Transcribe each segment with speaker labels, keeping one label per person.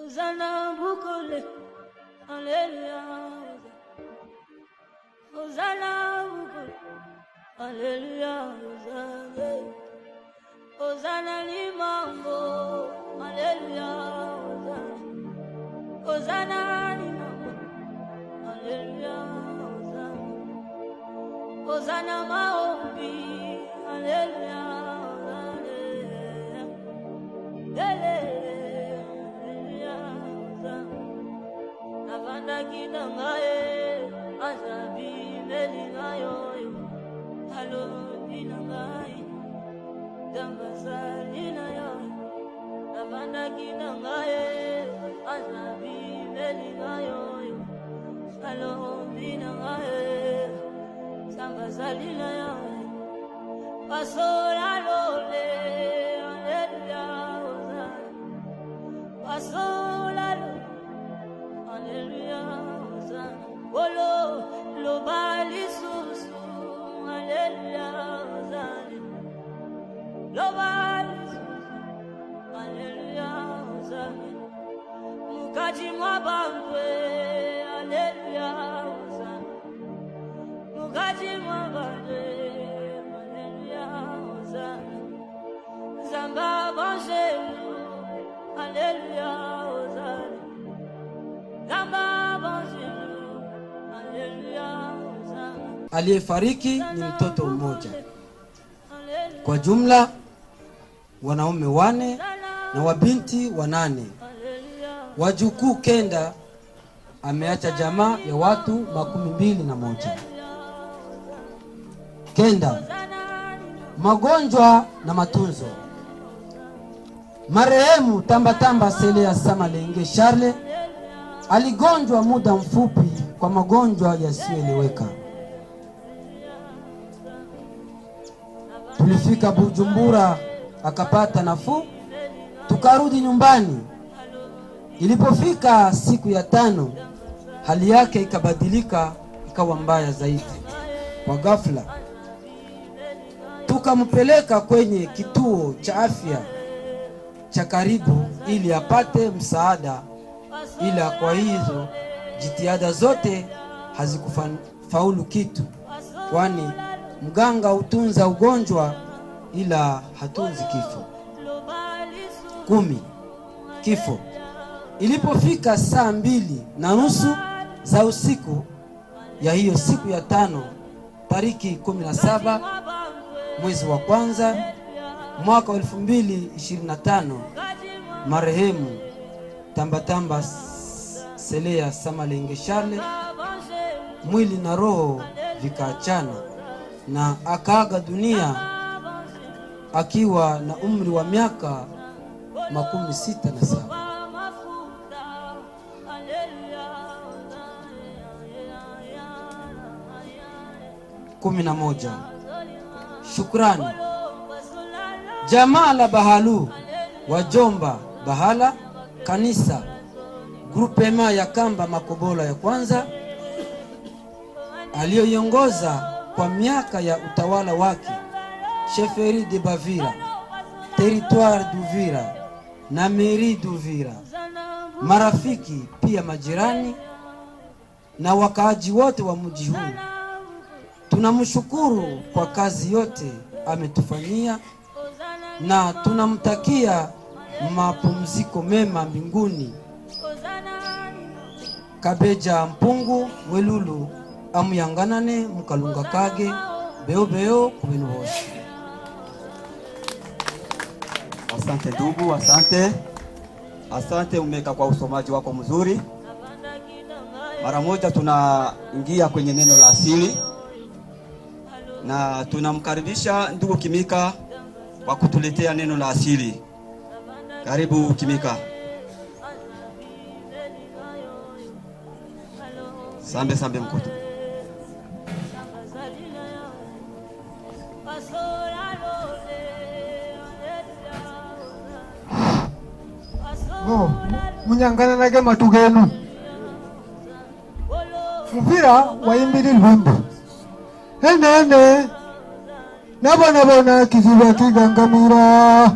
Speaker 1: Hosanna bukole, Hallelujah. Hosanna bukole, Hallelujah. Hosanna limango, Hallelujah. Hosanna limango, Hallelujah. Hosanna maombi, Hallelujah. Navanda kinangae asabi melingayo halo kinangae dambazalina yo navanda kinangae asabi melingayo halo kinangae dambazalina yo pasola lole hallelujah pasola Hallelujah, Hosanna. Olo, lo bali susu. Hallelujah, Hosanna. Lo bali susu. Hallelujah, Hosanna. Mukaji mwabangwe. Hallelujah, Hosanna. Mukaji mwabangwe. Hallelujah, Hosanna. Zamba banjelu. Hallelujah, Hosanna.
Speaker 2: Aliyefariki ni mtoto mmoja. Kwa jumla wanaume 4 na wabinti 8. Wajukuu 9. Ameacha jamaa ya watu 21. 9. Magonjwa na matunzo. Marehemu Tambatamba Selea Samalenge Charles aligonjwa muda mfupi kwa magonjwa yasiyoeleweka. Tulifika Bujumbura akapata nafuu, tukarudi nyumbani. Ilipofika siku ya 5, hali yake ikabadilika, ikawa mbaya zaidi. Kwa ghafla tukampeleka kwenye kituo cha afya cha karibu ili apate msaada, ila kwa hizo jitihada zote hazikufaulu kitu, kwani mganga hutunza ugonjwa ila hatunzi kifo. 10. Kifo. Ilipofika saa 2:30 za usiku ya hiyo siku ya 5, tariki 17 mwezi wa 1 mwaka 2025, marehemu Tambatamba Selea Samalenge Charles mwili na roho vikaachana na akaaga dunia akiwa na umri wa miaka 67. 11. Shukrani. Jamaa la Bahalu, wajomba Bahala, kanisa grupema ya Kamba Makobola ya kwanza, aliyoiongoza kwa miaka ya utawala wake, Chefferie de Bavira, Territoire d'Uvira na Mairie d'Uvira, marafiki pia majirani na wakaaji wote wa mji huu. Tunamshukuru kwa kazi yote ametufanyia na tunamtakia mapumziko mema mbinguni. Kabeja Mpungu Mwelulu amuyanganane mukalunga kage beo kubinu bose.
Speaker 3: Asante ndugu, asante umeka kwa usomaji wako mzuri. Mara moja tunaingia kwenye neno la asili na tunamkaribisha ndugu Kimika kwa kutuletea neno la asili. Karibu Kimika. Sambe mkoto.
Speaker 4: Munyangana nage matugenu Uvira waimbiri lwimbo ene nabona kiziba kigangamira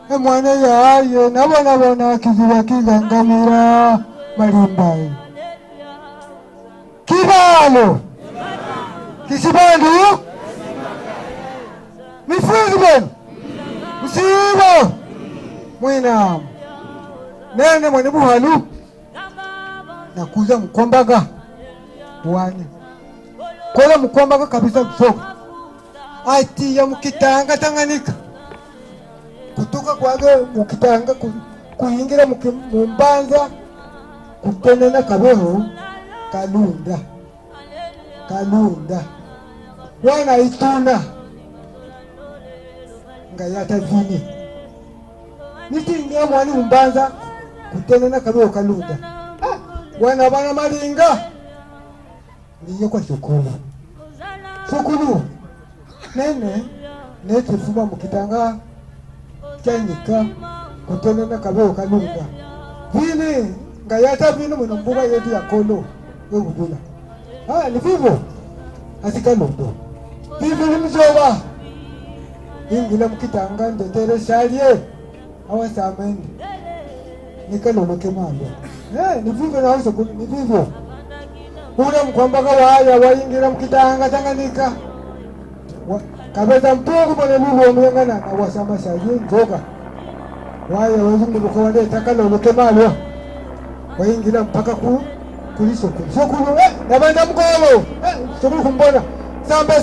Speaker 4: mwana yaye nabona kiziba kigangamira malimbaye kibalo kisibandu mifuziben msibo mwina nene mwene buhalu nakuza mkombaga wani kola mkombaga kabisa kusoka ati ya mukitanga Tanganyika kutoka kwage mukitanga kuingira mumbanza kutenena kabeho kalunda wana ituna ngayata vini nitingia mwani mumbanza kutenena kabeho kalunda wana bana malinga niyo kwa shukulu nene netufuma mukitanga Tanganyika kutenena kabeho kalunda vini ngayata vini mwana mbuga yetu ya kolo wegudula ni vivo asikalondo vivo nimzoba ingila mukitanga ndetere shalie awasamendi nikalolo kemalo ni vivo na haso ni vivo ule mkwambaga waya waingira mukitanga Tanganyika kabeza mpungu mwana vivo mlengana na wasama shalie nzoga waya wazungu kwa wale takalolo kemalo waingira mpaka kulisokulu nabanda mkolo sokulu kumbona sambe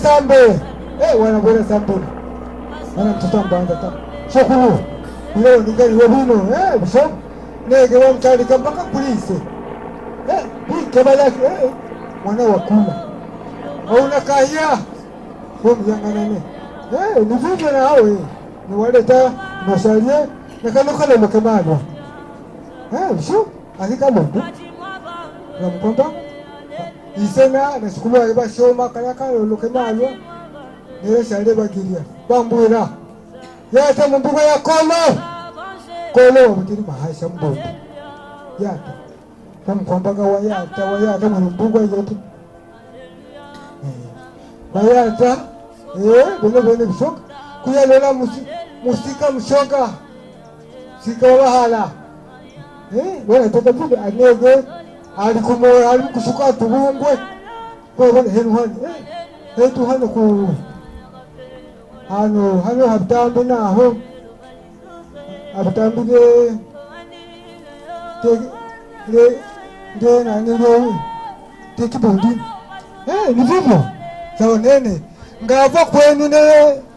Speaker 4: wanabona sambe wana mtoto mbanda ta sokulu ile nigari wabino biso nege wamtali mpaka kulise kebala mwana wakula hauna kaya myanganane ni vivyo na hawe ni waleta masalie nakalokala mkemano biso azikalondo namkwamba isena nasukulu wale bashoma kalaka loloke malwa nere shale bagiria bambura yata mumbuga ya kolo mutiri mahasha mbondo yata namkwamba wayata mumbuga yote wayata bone bishoka kuyalola musika mshoka sika wahala wana toka vile anege alikumoya alikusuka tubungwe kwa henu hani hetu hano ku hano habitambi naho habitambi de nani lo de kibondi ni vivyo sawa nene ngava kwenu ne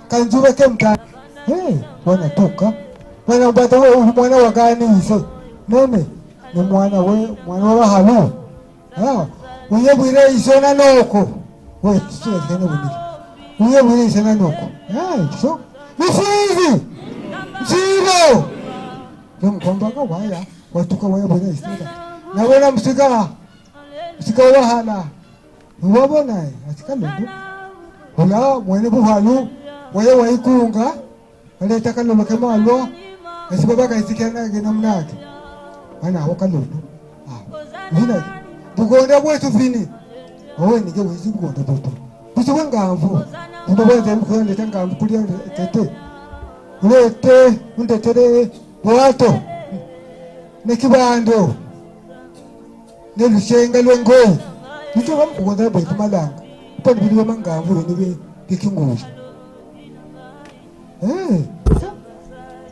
Speaker 4: kanjuba kemta wana toka wana mbata mwana wagani hizo nene ni mwana wa halu uye bwire isona noko we tsuye kene bwire uye bwire isona noko so mifizi zero yomkombaga waya watuka waya bwire isona nabona musika wa hala wabona atikalondo ula mwene buhalu waya waikunga aleta kalomo kemalwa asibaba kaisikana genamnake ana hokalondo vina bugonda bwetu vini nige wizingondo boto busiwe ngamvu ndobeze mkhonde tangamvu kulia tete ulete undetere boato nekibando nelushenga lwengoyi nicho bamkugonda bwetu malanga upande biliwe mangamvu nibe bikinguza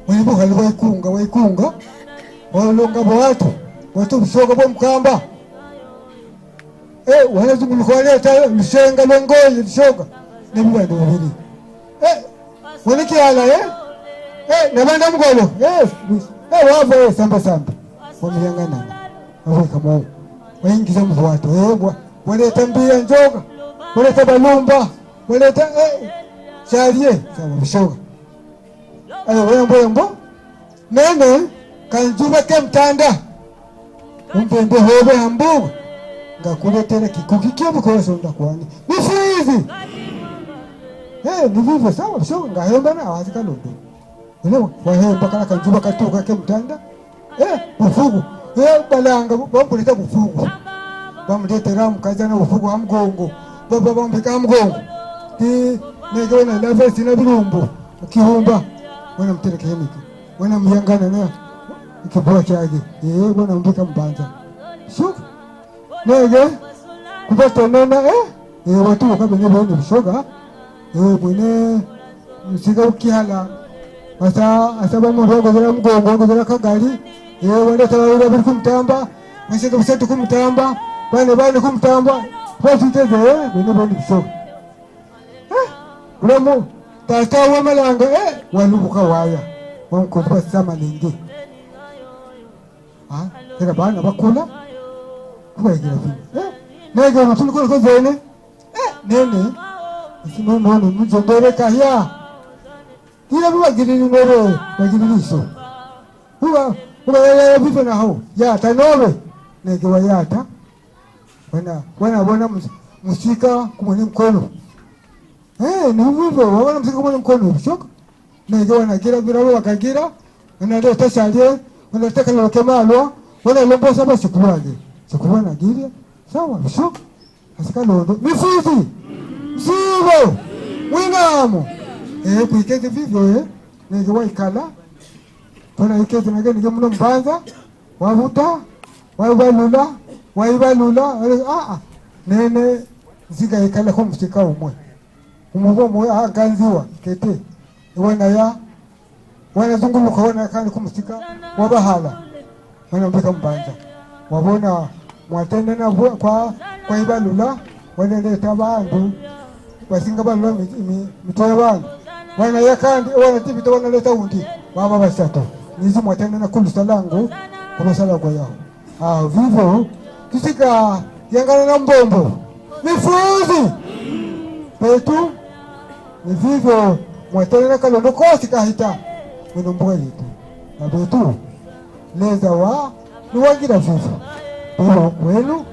Speaker 4: wene buhali waikunga walonga watu bushoga bomkamba wanazunguluka waleta lushenga lwengoyi lushoga nebibando babiri wanikiala nabanda mgolo wavo samba wamiyanganana wawekamo waingiza mvuwato waleta mbia njoga waleta balumba waleta sharie sawa bushoga wembo nene kanjuba kemtanda umpembe hobe hambuga ngakuletera kikuki kyobukoso ndakwani mifizi ni vivyo sawa bushoga ngahemba na wazi kalondo wahemba kala kanjuba katuka kemtanda bufugu balanga bamuleta bufugu bamuletera mukazana bufugu hamgongo baba bambika hamgongo negona lafesi na bilumbu ukihumba wana mtereke hemiki wana muyangana na ikiboa chake wana mbika mbanza shuk nege kupata nena watu wakabenye bone bishoga bone msiga ukihala asaba mrogo zera mgongo zera kagari wanda tawira bari kumtamba msiga busatu kumtamba bane kumtamba basiteze bene bone bishoga ulamo tatawa malanga walubuka waya wankoba sama lingi tena bana bakula kubagira vile nege mutulu ko zene nene sino nono mujondere kahya ila bwagiri ngoro bagiri liso uba ya bife na hao ya tanobe nege wayata wana musika kumwani mkono ni hivyo wana musika kumwani mkono bishoka nege wanagira bila wakagira ndio tasalie wanataka na kemalwa wana lombo saba sikuwaje sikuwana giria sawa bishoka asika londo mifuzi msibo winamo kuikeze vivyo nege waikala tona ikeze nage nige muno mbanza wabuta waibalula nene ziga ikala ko musika umwe umubo moyo aganziwa kete wana zunguluka wana kandi kumusika wabahala wana mbika mbanza wabona mwatende na kwa ibalula wana leta bandu basinga balula mitoya bandu wana yakandi wana tibita wana leta undi baba basato nizi mwatende na kulusa langu kulusala kwa yao vivo tusika yangana na mbombo mifuzi petu ni vivo mwatende na kalondo kosi kahita wino mboga yetu na petu leza ni wagira vivo pewa wenu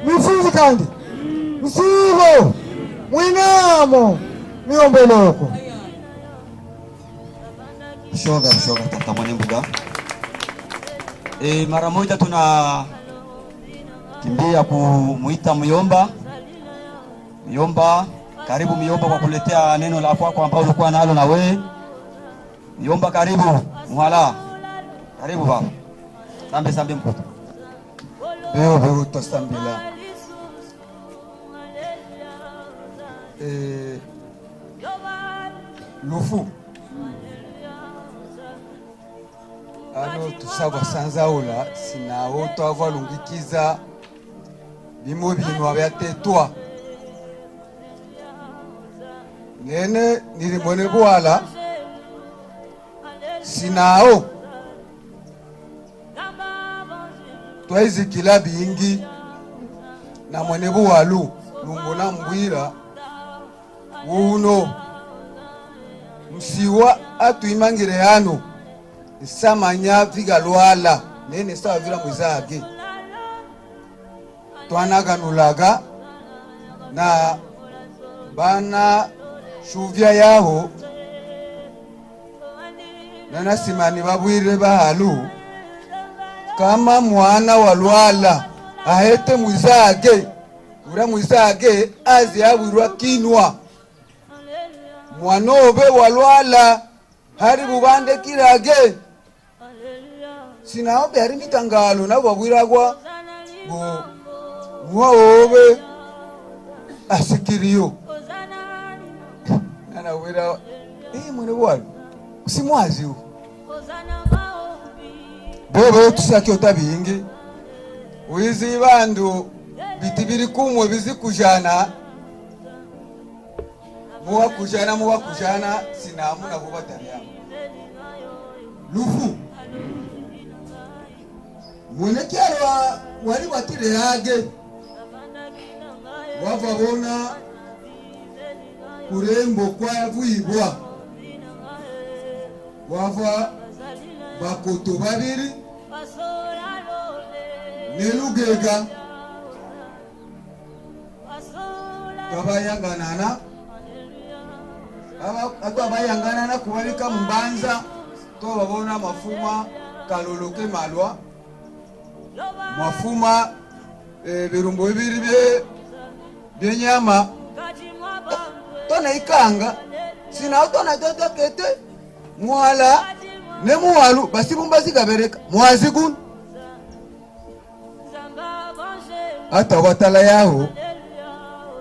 Speaker 4: mifuzi kandi msivo mwinamo miombeloko
Speaker 3: Shoga tata mwenye mbuga. Mara moja tuna kimbia kumuita Myomba. Karibu Myomba kwa kuletea neno la kwako ambao ulikuwa nalo na wewe. Myomba karibu, muhala. Karibu baba. Sambe mkuta.
Speaker 5: Beo tosambila. Lufu. Ano tusabwa sanzaula sinawo twavalungikiza bimwe bintu abyatetwa nene nilimwene bwala sinawo twaizikila bingi na mwene bwalu lungona mbwira uno msiwa atuimangire hano samanya viga lwala nene sawa vila mwizage twanaganulaga na bana shuvya yaho nana simani babwire bahalu kama mwana wa lwala ahete mwizage ura mwizage azi abwirwa kinwa mwanobe wa lwala hari bubande kirage sinaobe hari mitangalo nabo babwiragwa ngo mwaobe asikiriyo nana wera mwene bwalo simwazi u bobo tusaki otabingi wizi bandu bitibiri kumwe bizikujana muwa kujana sinamu na buba tariyamu lufu mwene kyarwa wali watire yage wavabona kurembo kwa vuibwa wava bakoto babiri nelugega kabayanganana abayanganana kubalika mbanza to babona mafuma kaloloke malwa mafuma birumbo bibiri byenyama tona ikanga sina tona kete mwala nemuwalu basibumbazi gabereka mwazigun hata watala yaho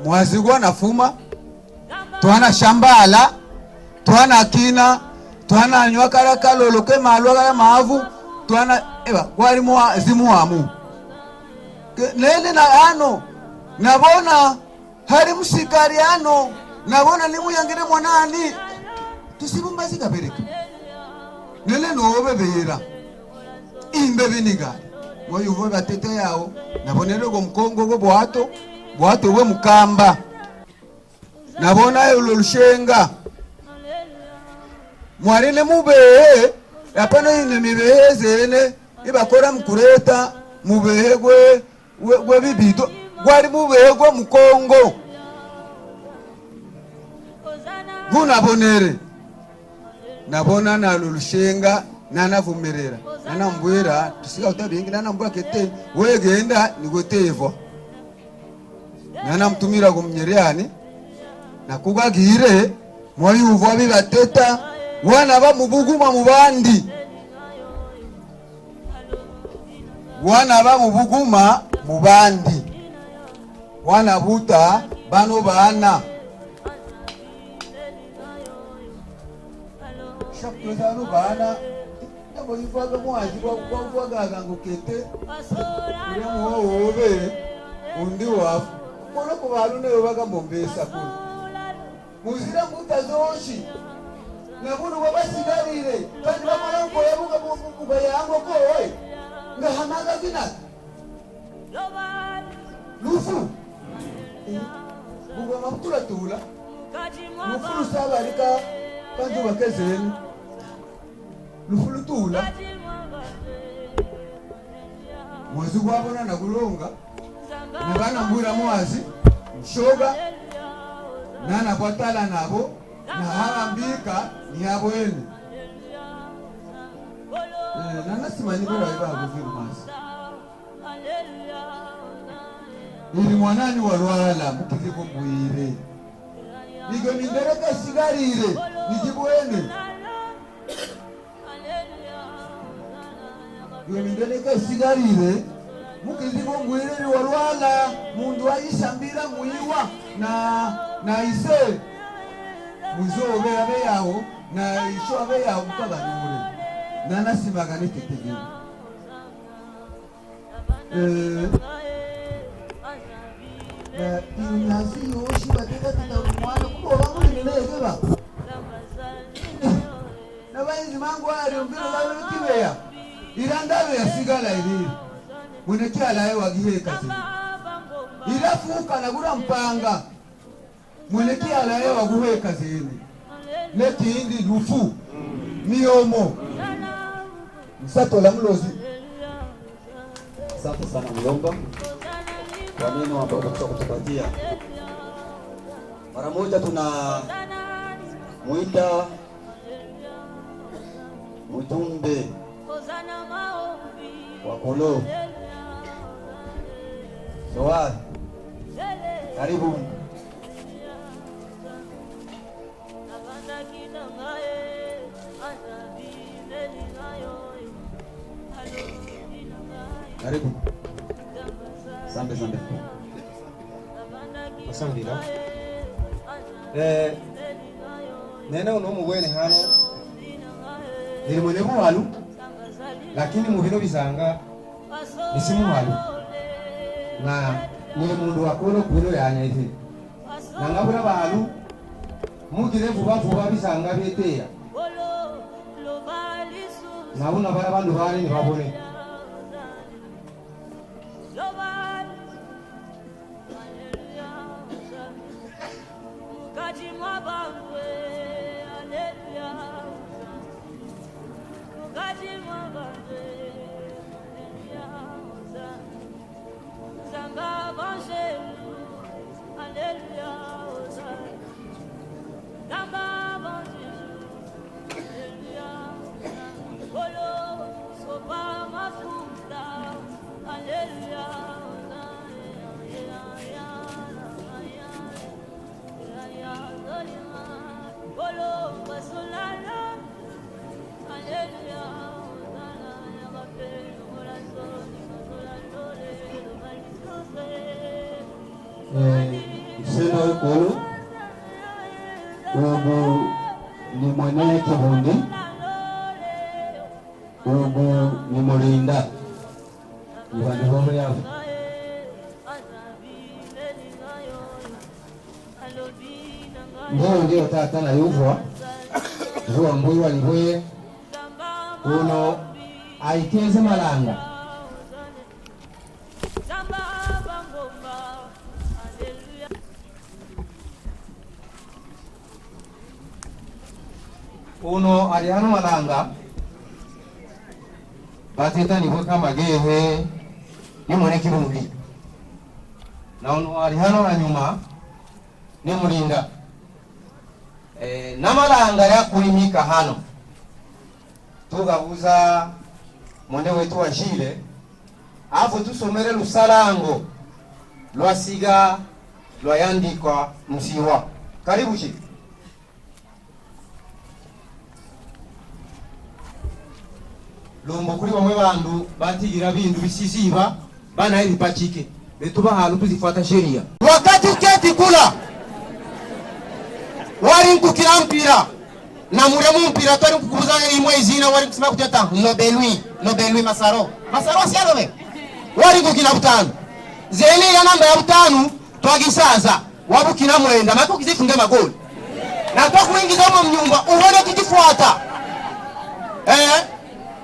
Speaker 5: mwazigwa nafuma twana shambala twana kina twana nywakara kaloloke malwa kala maavu twana eba kwari mwa zimuamu nene na ano nabona hari musikari ano nabona nimuyangire mwanani tusibumbazi gabereka nene nobebera imbe biniga moyuvo batete yao nabonere go mkongo go bwato we mukamba nabona yo lushenga mwarine mubehe apana ine mibehe zene ibakora mkureta mubehe gwe bibito gwari mubehe gwe mukongo vunabonere nabona na lushenga nanavumerera nanambwira tusika utabingi nanambwa kete wegenda nigotevo nanamtumira kumnyereani nakugagire moyuvo abibateta wana ba mubuguma mubandi wana ba mubuguma mubandi wana buta bano bana shakuzano bana abo yivaga mwaji kwa gango kete uri muwobe undi wafu kono kubalu ne baga mbombesa ko muzira mutazoshi nabuno babasigarire kandi bamara ngo yabuga mu yango ko we ngahamaga bina lufu bugo mapula tula lufu sabarika kandi bakezeni lufu tula mwezi gwabona na gulonga nabana mbura mwazi mshoga nana kwatala nabo na harambika ni yabo ene nana simani bora ibago firmas ili mwanani walwala mukiziko bwire nigo mindereka sigarire nijibwene nigo mindereka sigarire mukiziko bwire walwala mundu ayishambira muiwa na ise muzobe abe yaho na isho abe yaho mukabanyure nana simagane tetegeni inazi yoshi bateka tutamwana kuboba muri nilezeba nabayizi mangu ari umbiro bawe kibeya irandabe yasigala iriri muneki alaye wagiheka zini irafuka nagura mpanga muneki alaye waguheka zini nekindi lufu miomo msato la mlozi.
Speaker 3: Asante sana Mlomba kwa neno ambalo kutupatia. Mara moja tuna muita mjumbe wa Kolo Soa, karibu. Karibu. Asante.
Speaker 6: Asambira. Nena uno mugwene hano niri mwenemu walu lakini mubino bisanga nisimu walu na niye mundu wakolo kuno yanya ithi na ngabura balu mugire vuba bisanga beteya na una bara bandu bari ni babone
Speaker 1: Sopa
Speaker 6: Msendo wekolo ubu ni mwenye kibundi, ubu ni mulinda ibandi bomo yabo ndio tata na yuvwa zuwa mbuyi walibwe uno aikeze malanga uno ari hano malanga bateta nibwe kama gehe ni mwene kirundi na uno ari hano hanyuma ni mulinda na malanga ya kulimika hano tugabuza mwende wetu wa Jile afu tusomere lusalango lwasiga lwayandikwa msiwa. Karibu Jile. Lumbo kuri bamwe bandu batigira bindu bisisiba bana hivi pachike betuba halu tuzifuata sheria. Wakati uketi kula wari nkukira mpira na muremu mpira twari kukubuza imwe izina wari kusema kuteta Nobelui Masaro si alobe wari nkukina butanu zeni ya namba ya butanu twagisaza wabukina mwenda mako kizifunge magoli na kwa kuingiza mu mnyumba uone kijifuata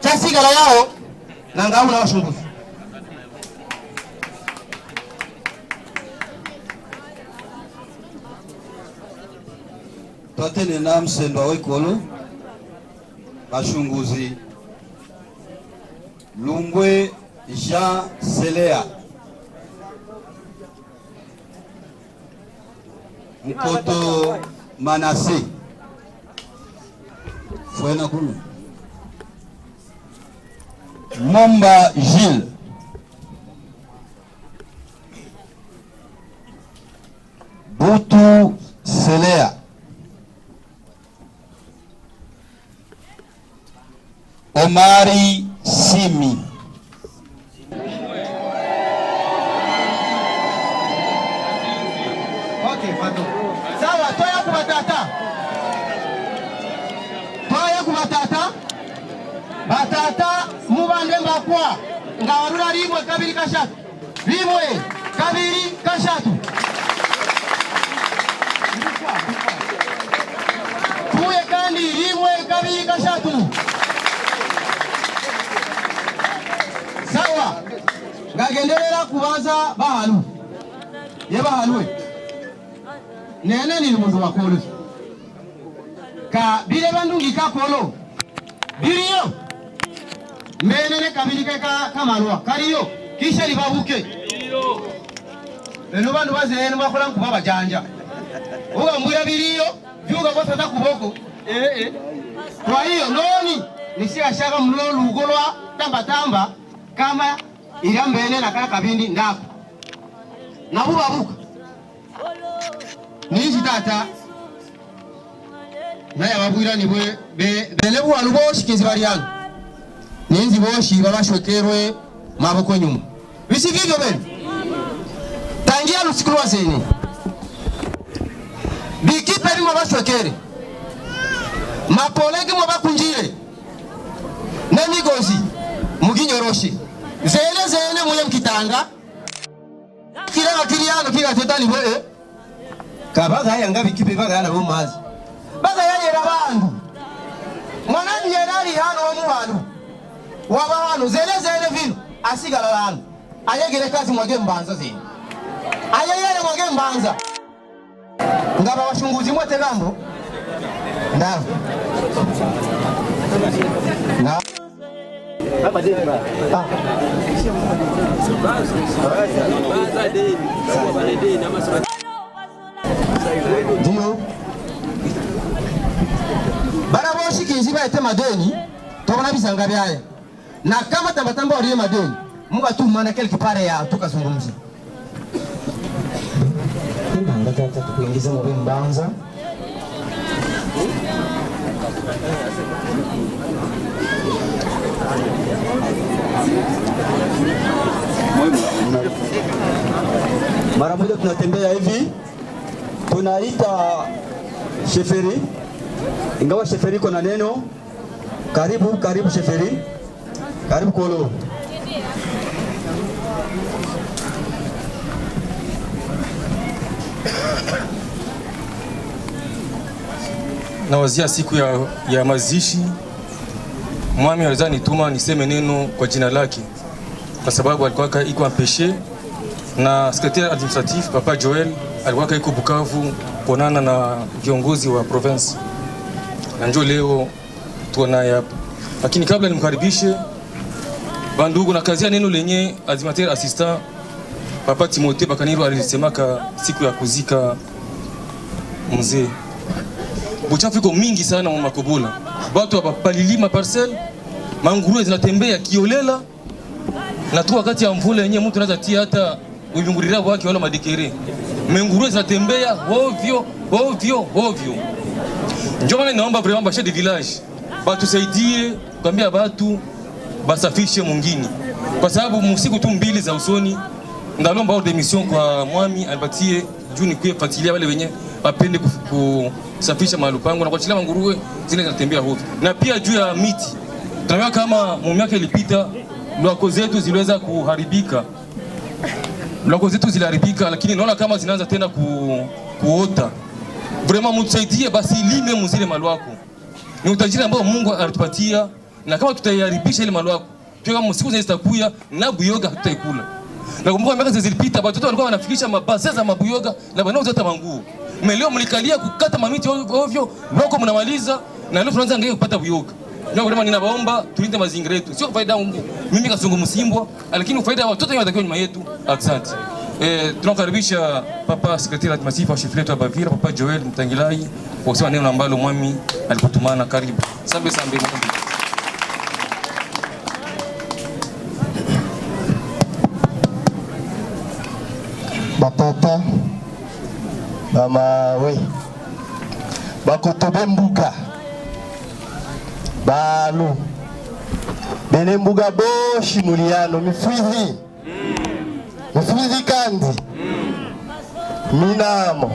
Speaker 6: chasigala yao na ngao na washunguzi
Speaker 5: twatene na msendo wekolo bashunguzi Lumbwe Jean Selea Mkoto Manase Fwena kulu Momba Gilles Butu Selea Omari Simi
Speaker 6: Okay, pato. Sawa, toya kubatata. Batata mubande mbakwa ngawarura rimwe kabiri kashatu. Rimwe kabiri kashatu. Tuye kandi rimwe kabiri kashatu. Sawa. Ngagenderera kubaza bahalu. Ye bahaluwe. Nene ni mundu wakolo. Ka bile bandungi kakolo. Biriyo. Menene kabiri kamarwa. Kariyo. Kisha libabuke. Beno bandu bazene bakola nkubaba janja. Uga mwira biriyo. Vyuga kwa tata kuboko. Kwa hiyo noni nisia shaka mlo lugolwa tamba kama irambene na kala kabindi ndako. Na bubabuka. Nisi tata naye ababwira nibwe bene bwalu boshikizi baliano ninzi boshi babashwekerwe maboko nyuma bisivivyo bene tangia lusiku lwazeni bikipe bimo bashwekere mapolegi mo bakunjire nemigozi muginyoroshi zene muye mkitanga kila kiliano kila tetani bwe kabaga yanga bikipe baga na bomazi baga yanyera bandu mwanani yerali hano wa mubandu waba hano zene vino asigala bandu ayegere kazi mwage mbanza zene ayeyere mwage mbanza ngaba washunguzi mwote gambo ndavu na baba deni ba Dio bara boshikizi baete madeni tobona bisanga byaye na kama tambatamba waliye madeni Mungu atumana quelque part ya tukazungumza nanga tata tukuingiza mu bimbanza
Speaker 3: Mara moja tunatembea hivi, tunaita sheferi, ingawa sheferi iko na neno. Karibu sheferi, karibu Kolo.
Speaker 7: Nawazia siku ya mazishi, mwami aliza nituma niseme neno kwa jina lake, kwa sababu alikuwa iko ampeshe na secrétaire administratif Papa Joel alikuwa iko Bukavu kuonana na viongozi wa province, na njoo leo tuonana hapa. Lakini kabla nimkaribishe bandugu, na kazi ya neno lenye animateur assistant Papa Timothée Bakaniro alisemaka siku ya kuzika mzee. Buchafu iko mingi sana mu Makobola, watu wapalilima parcel, manguruwe zinatembea kiolela, na tu wakati ya mvula yenyewe mtu anaweza tia hata uliungurira wake wala madekere, manguruwe zinatembea ovyo. Ndio maana naomba vraiment ba chef de village batusaidie kwambia watu basafishe mwingine, kwa sababu msiku tu mbili za usoni ndalomba au demission kwa mwami alipatie juu ni kufuatilia wale wenye wapende kusafisha malupango na kuachilia manguruwe zile zinatembea hovyo. Na pia juu ya miti, tunaona kama miaka ilipita lwako zetu ziliweza kuharibika, lakini naona kama zinaanza tena kuota. Vraiment mtusaidie basi lime muzile malwako, ni utajiri ambao Mungu alitupatia, na kama tutaiharibisha ile malwako pia kama siku zitakuya na buyoga tutaikula. Na kumbuka miaka zilipita watoto walikuwa wanafikisha mabase za mabuyoga na banao zote manguo. Leo mlikalia kukata mamiti ovyo, loko mnamaliza na leo tunaanza ngeke kupata buyoga. Ndio kama ninabaomba tulinde mazingira yetu. Sio faida yangu mimi Kasongo Msimbwa, lakini faida ya watoto watakiwa nyuma yetu. Asante. Tunakaribisha Papa Secrétaire administratif wa Chefletu wa Bavira, Papa Joel Mtangilai, kwa kusema neno ambalo mwami alipotumana. Karibu. Sambe.
Speaker 8: Bapapa mama we bakotobe mbuga balu bene mbuga boshi muliano mifwizi kandi minamo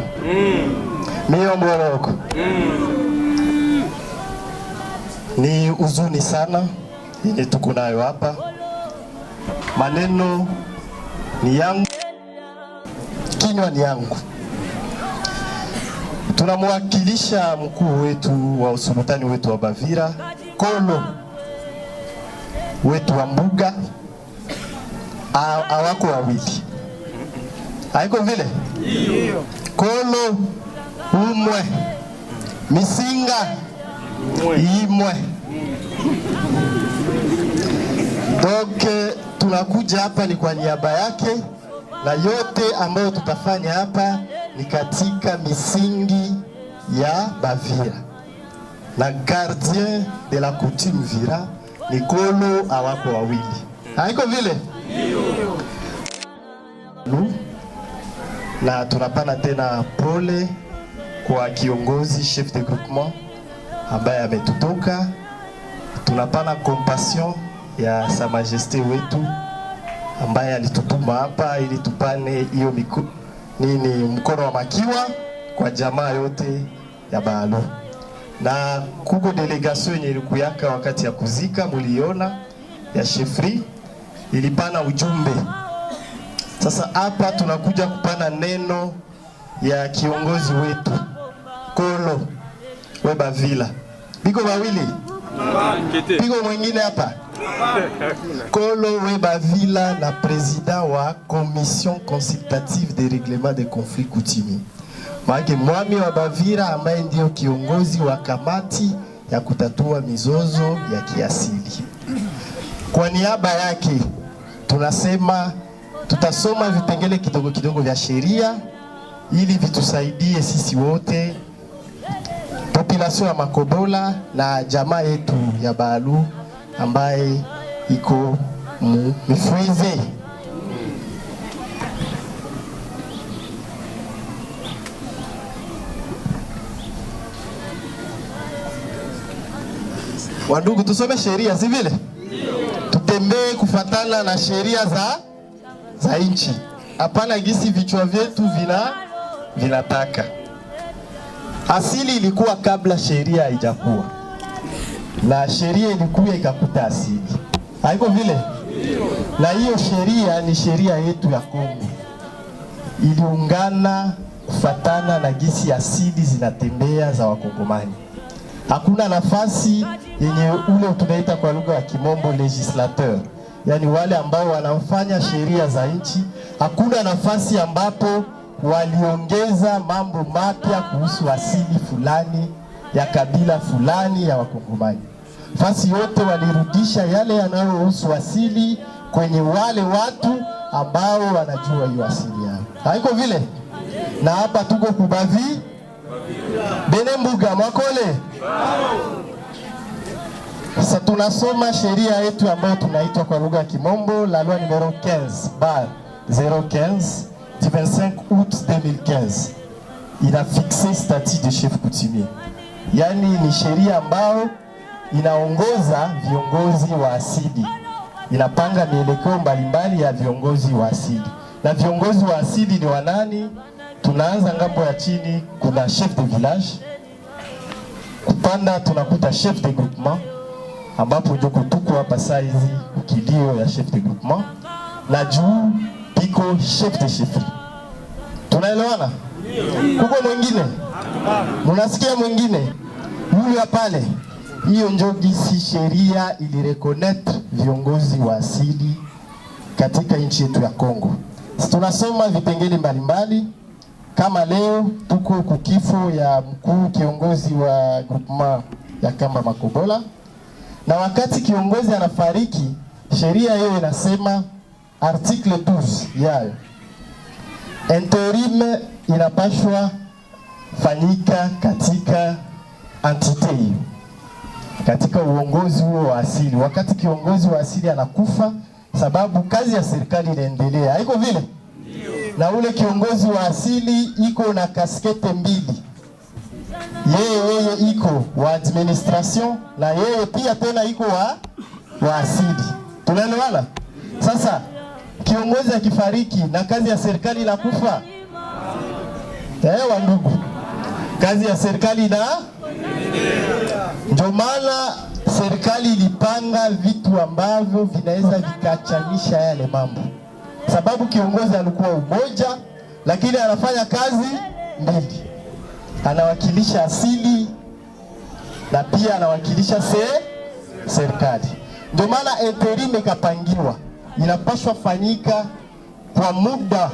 Speaker 8: miomboroko. Ni uzuni sana yenye tuko nayo hapa. Maneno ni yangu, kinywa ni yangu. Tunamwakilisha mkuu wetu wa usultani wetu wa Bavira, Kolo wetu wa mbuga, awako wawili. Haiko vile? Kolo umwe, Misinga imwe. Donc tunakuja hapa ni kwa niaba yake, na yote ambayo tutafanya hapa ni katika misingi ya Bavira. Na gardien de la coutume Vira ni Kolo awako wawili. Haiko vile? Na tunapana tena pole kwa kiongozi chef de groupement ambaye ametutoka. Tunapana compassion ya Sa Majesté wetu ambaye alitutuma hapa ili tupane hiyo mkono wa makiwa kwa jamaa yote ya Baalu. Na kuko delegation yenye ilikuyaka wakati ya kuzika, muliona ya chefri ilipana ujumbe. Sasa hapa tunakuja kupana neno ya kiongozi wetu Kolo we Bavila. Biko wawili? Biko mwingine hapa? Kolo we Bavila na président wa commission consultative de règlement des conflits coutumiers. Maana mwami wa Bavira ambaye ndio kiongozi wa kamati ya kutatua mizozo ya kiasili. Kwa niaba yake tunasema tutasoma vipengele kidogo kidogo vya sheria ili vitusaidie sisi wote, population ya Makobola na jamaa yetu ya Baalu ambaye iko Mifwize. Wandugu, tusome sheria, si vile? Tutembee kufatana na sheria za nchi. hapana gisi vichwa vyetu vinataka. Asili ilikuwa kabla sheria haijakuwa, na sheria ilikuwa ikakuta asili, haiko vile? Na hiyo sheria ni sheria yetu ya Kongo, iliungana kufatana na gisi asili zinatembea za Wakongomani. Hakuna nafasi yenye ule tunaita kwa lugha ya Kimombo legislateur, yani wale ambao wanafanya sheria za nchi. Hakuna nafasi ambapo waliongeza mambo mapya kuhusu asili fulani ya kabila fulani ya Wakongomani. Fasi yote walirudisha yale yanayohusu asili kwenye wale watu ambao wanajua hiyo asili yao, haiko vile? Na hapa tuko kubavi Benembuga Makole. Sasa tunasoma sheria yetu ambayo tunaitwa kwa lugha ya Kimombo la loi numero 15/015 du 25 août 2015. Il a fixé statut de chef coutumier. Yani ni sheria ambayo inaongoza viongozi wa asili, inapanga mielekeo mbalimbali ya viongozi wa asili. Na viongozi wa asili ni wanani? Tunaanza ngambo ya chini, kuna chef de village. Kupanda tunakuta chef de groupement, ambapo ndio tuko hapa saizi kilio ya chef de groupement, na juu piko chef de chefferie. Tunaelewana? Kuko mwingine? Munasikia mwingine? Huyu pale. Hiyo ndio gisi sheria ilireconnaître viongozi wa asili katika nchi yetu ya Kongo. Tunasoma vipengele mbalimbali, kama leo tuko kukifo ya mkuu kiongozi wa groupement ya Kamba Makobola, na wakati kiongozi anafariki, sheria hiyo inasema article 12 yayo, interim inapashwa fanyika katika entite hiyo, katika uongozi huo wa asili, wakati kiongozi wa asili anakufa, sababu kazi ya serikali inaendelea, haiko vile? Na ule kiongozi wa asili iko na kaskete mbili, yeye iko wa administration na yeye pia tena iko wa asili. Tunaelewana? Sasa kiongozi akifariki na kazi ya serikali inakufa, wa ndugu, kazi ya serikali na ndio maana serikali ilipanga vitu ambavyo vinaweza vikachanisha yale mambo, sababu kiongozi alikuwa umoja, lakini anafanya kazi mbili, anawakilisha asili na pia anawakilisha serikali. Ndio maana interim ikapangiwa, inapaswa fanyika kwa muda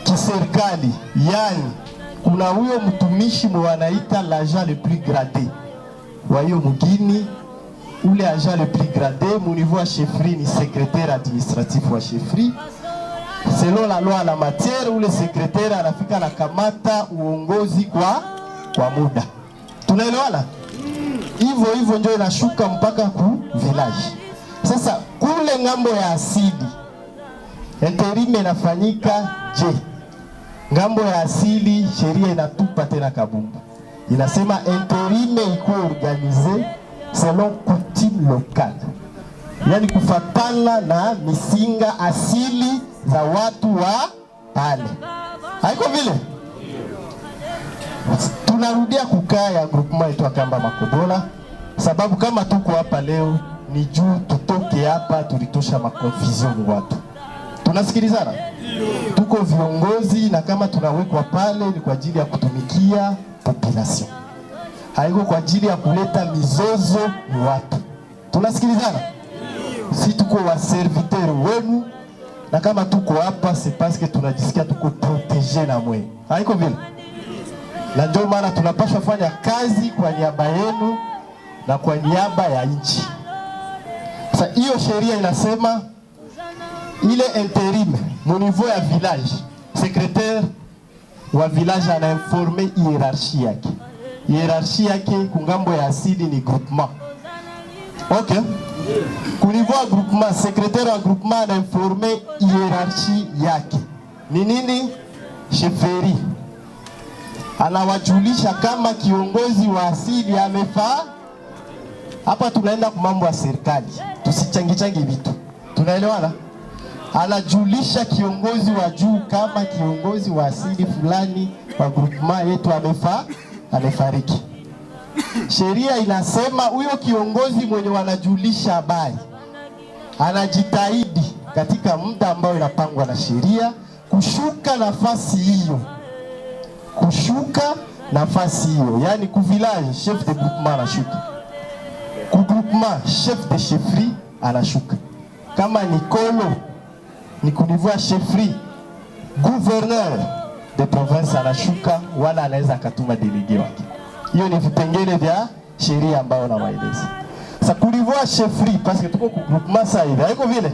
Speaker 8: kiserikali, yani kuna huyo mtumishi mwanaita l'agent le plus gradé wa hiyo mgini. Ule agent le plus gradé mu niveau ya chefferie ni secrétaire administratif wa chefferie. Selon la loi la matière, ule secrétaire anafika na kamata uongozi kwa muda. Tunaelewana? Hivyo ndio inashuka mpaka ku village. Sasa kule ngambo ya asili interim inafanyika je? Ngambo ya asili sheria inatupa tena kabumbu, inasema interim iko organisé selon coutume locale, yani kufatana na misinga asili za watu wa pale, haiko vile? Tunarudia kukaa ya groupement yetu Kamba Makobola, sababu kama tuko hapa leo ni juu tutoke hapa tulitosha makonfusion watu. Tunasikilizana? Tuko viongozi, na kama tunawekwa pale ni kwa ajili ya kutumikia population, haiko kwa ajili ya kuleta mizozo ni watu. Tunasikilizana? Si tuko wa serviteur wenu, na kama tuko hapa c'est parce que tunajisikia tuko protégé na mwe, haiko vile? Na ndio maana tunapaswa fanya kazi kwa niaba yenu na kwa niaba ya nchi. Sasa hiyo sheria inasema ile interim au niveau ya village, secrétaire wa village ana informe hiérarchie yake. Hiérarchie yake kungambo ya asili ni groupement. Okay? Ku niveau ya groupement, secrétaire wa groupement ana informe hiérarchie yake. Ni nini? Chefferie. Anawajulisha kama kiongozi wa asili amefaa. Hapa tunaenda kwa mambo ya serikali, tusichangi vitu. Tunaelewana? anajulisha kiongozi wa juu kama kiongozi wa asili fulani wa groupement yetu amefariki. Sheria inasema huyo kiongozi mwenye wanajulisha habari anajitahidi katika muda ambao inapangwa na sheria kushuka nafasi hiyo, yani ku village chef de groupement anashuka, ku groupement chef de chefferie anashuka, kama ni kolo ni ku niveau ya chefferie gouverneur de province anashuka, wala anaweza akatuma delege wake. Hiyo ni vipengele vya sheria ambayo na maeleza. Sasa ku niveau ya chefferie parce que tuko ku groupement sasa hivi haiko vile.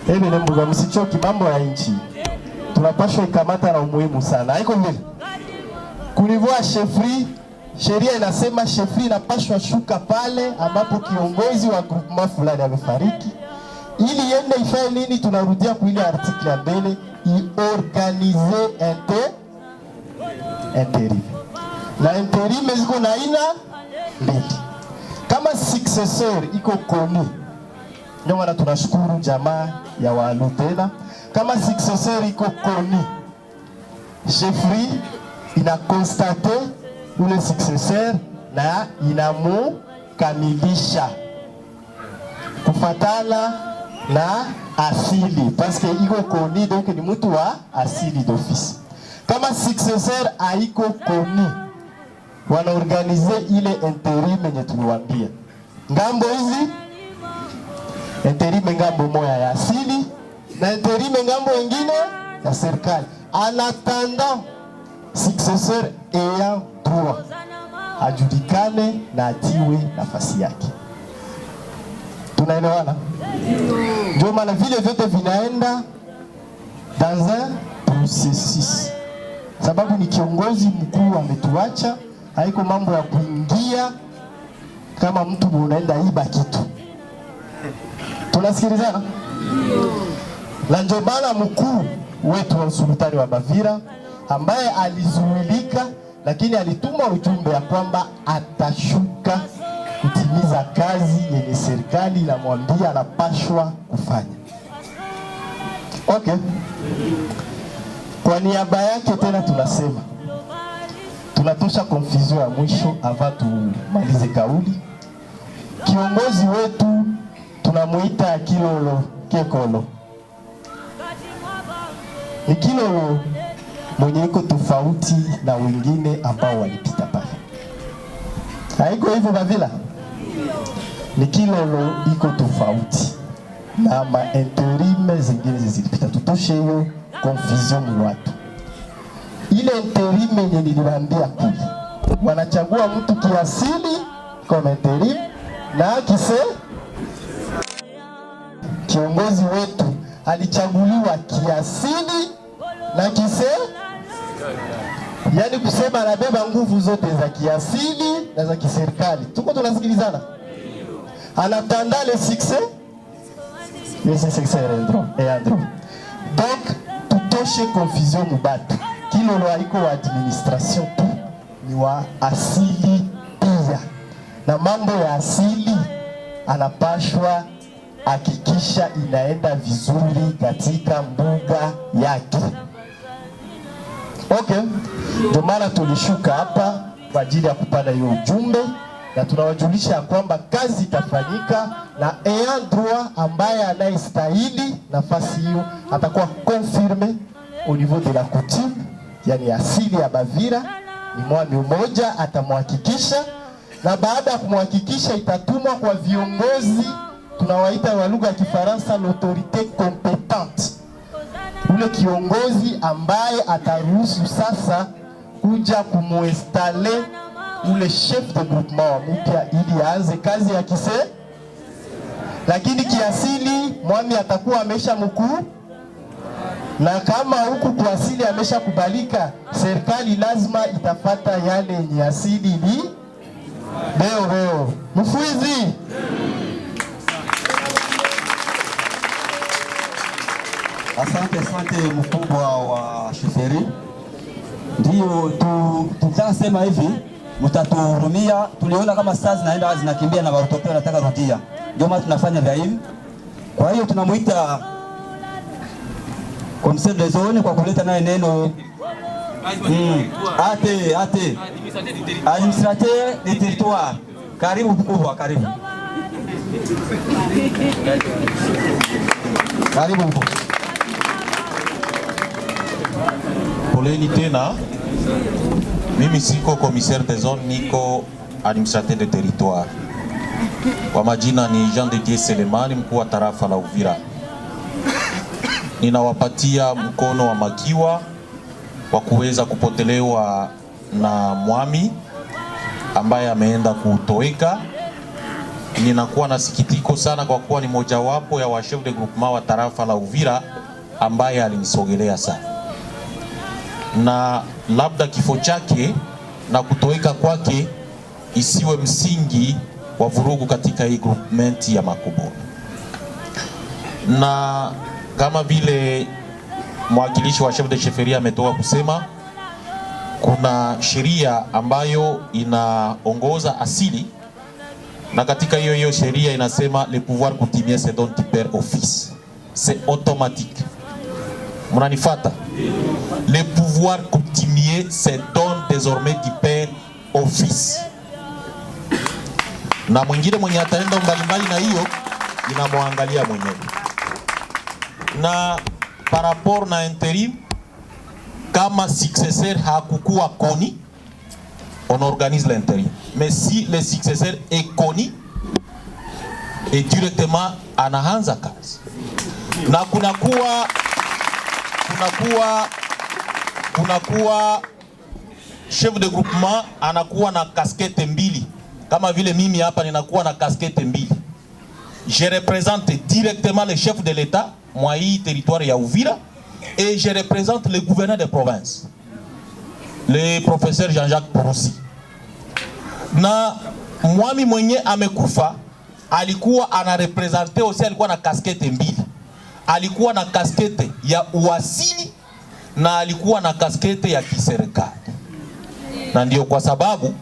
Speaker 8: Hivi ni mbuga, msichoki mambo ya nchi. Tunapaswa ikamata na umuhimu sana. Haiko vile. Ku niveau ya chefferie, sheria inasema chefferie inapaswa shuka pale ambapo kiongozi wa groupement fulani amefariki. Ili yende ifanye nini? Tunarudia kwa ile article ya mbele, iorganize interim. Na interim ziko na aina mbili. Kama successor iko koni, ndio maana tunashukuru jamaa ya Walu tena. Kama successor iko koni, chefferie ina constate ule successeur na inamukamilisha kufatana na asili, parce que iko koni donc ni mtu wa asili d'office. Kama successeur haiko koni, wanaorganize ile interim yenye tuliwaambia. Ngambo hizi interim ngambo moja ya asili na interim ngambo nyingine ya serikali. En attendant successeur ayant droit ajulikane na atiwe nafasi yake. Tunaelewana? Ndio maana vile vyote vinaenda dans un processus. Sababu ni kiongozi mkuu ametuacha, haiko mambo ya kuingia kama mtu unaenda iba kitu. Tunasikilizana? Na ndio maana mkuu wetu wa usultani wa Bavira ambaye alizuilika lakini alituma ujumbe ya kwamba atashuka kutimiza kazi yenye serikali inamwambia anapashwa kufanya. Okay. Kwa niaba yake tena tunasema tunatosha confusion ya mwisho avant tumalize kauli. Kiongozi wetu tunamuita Kilolo Kekolo. Ni Kilolo mwenye iko tofauti na wengine ambao walipita pale. Haiko hivyo Bavila? Ni Kilolo iko tofauti na ma-interim zingine zilipita. Tutoshe hiyo confusion ni watu. Ile interim yenye niliwaambia kule, wanachagua mtu kiasili kama interim na kiongozi wetu alichaguliwa kiasili na yani kusema anabeba nguvu zote za kiasili na za kiserikali. Tuko tunasikilizana? Anatanda le succès. Yes, succès Andro. Donc tutoshe confusion mubatu. Kilolo haiko wa administration tu, ni wa asili pia. Na mambo ya asili anapashwa hakikisha inaenda vizuri katika mbuga yake. Okay. Ndio maana tulishuka hapa kwa ajili ya kupanda hiyo ujumbe na tunawajulisha kwamba kazi itafanyika na ayant droit ambaye anayestahili nafasi hiyo atakuwa confirmé au niveau de la coutume, yani asili ya Bavira ni mwami mmoja atamhakikisha, na baada ya kumhakikisha itatumwa kwa viongozi tunawaita kwa lugha ya Kifaransa l'autorité compétente. Ule kiongozi ambaye ataruhusu sasa kuja kumuinstale ule chef de groupement wa mpya ili aanze kazi ya lakini kiasili mwami atakuwa amesha mkuu, na kama huku kwa asili amesha kubalika, serikali lazima itafata yale yenye asili ni leo. Mfuizi
Speaker 3: Asante mkubwa wa sheferi. Ndio tutasema hivi, mtatuhurumia. Tuliona kama saa zinakimbia na watoto wanataka rudia, ndio maana tunafanya vya hivi. Kwa hiyo tunamuita Commissaire de zone kwa kuleta naye neno. Ate administrateur de territoire. Karibu mkubwa, karibu. Karibu mkubwa.
Speaker 9: Poleni tena. Mimi siko commissaire de zone, niko administrateur de territoire. Kwa majina ni Jean de Dieu Selemani, mkuu wa tarafa la Uvira. Ninawapatia mkono wa makiwa wa kuweza kupotelewa na mwami ambaye ameenda kutoweka. Ninakuwa na sikitiko sana kwa kuwa ni mojawapo ya wa chef de groupement wa tarafa la Uvira ambaye alinisogelea sana. Na labda kifo chake na kutoweka kwake isiwe msingi wa vurugu katika hii groupement ya Makobola. Na kama vile mwakilishi wa chef de chefferie ametoka kusema, kuna sheria ambayo inaongoza asili, na katika hiyo sheria inasema le pouvoir coutumier c'est donc du père office. C'est automatique. Mnanifuata? Le pouvoir coutumier c'est donc désormais du père office. Na mwingine mwenye ataenda mbalimbali na hiyo inamwangalia mwenyewe. Na par rapport na intérim, kama successeur hakukuwa koni, on organise l'intérim. Mais si le successeur est koni, et directement anaanza kazi. Na kunakuwa chef de groupement anakuwa na casquette mbili. Kama vile mimi hapa ninakuwa na casquette mbili. Je représente directement le chef de l'État, moi hii territoire ya Uvira, et je représente le gouverneur de province, le professeur Jean-Jacques Porosi. Na mwami mwenye amekufa alikuwa anarepresente aussi, alikuwa na casquette mbili. Alikuwa na casquette ya uasili na alikuwa na casquette ya kiserikali. Na ndio kwa sababu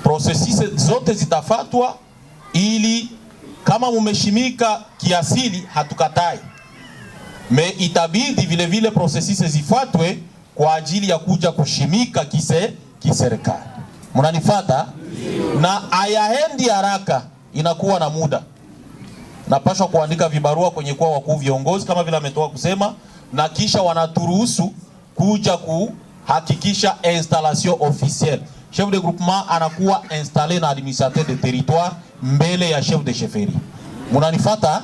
Speaker 9: processus zote zitafatwa, ili kama mumeshimika kiasili hatukatai, me itabidi vile vile processus zifatwe kwa ajili ya kuja kushimika kiserikali. Mnanifuata? Na ayahendi haraka, inakuwa na muda. Napaswa kuandika vibarua kwenye kwa wakuu viongozi kama vile ametoka kusema, na kisha wanaturuhusu kuja kuhakikisha installation officielle. Chef de groupement anakuwa installé na administrateur de territoire mbele ya chef de chefferie. Munanifuata?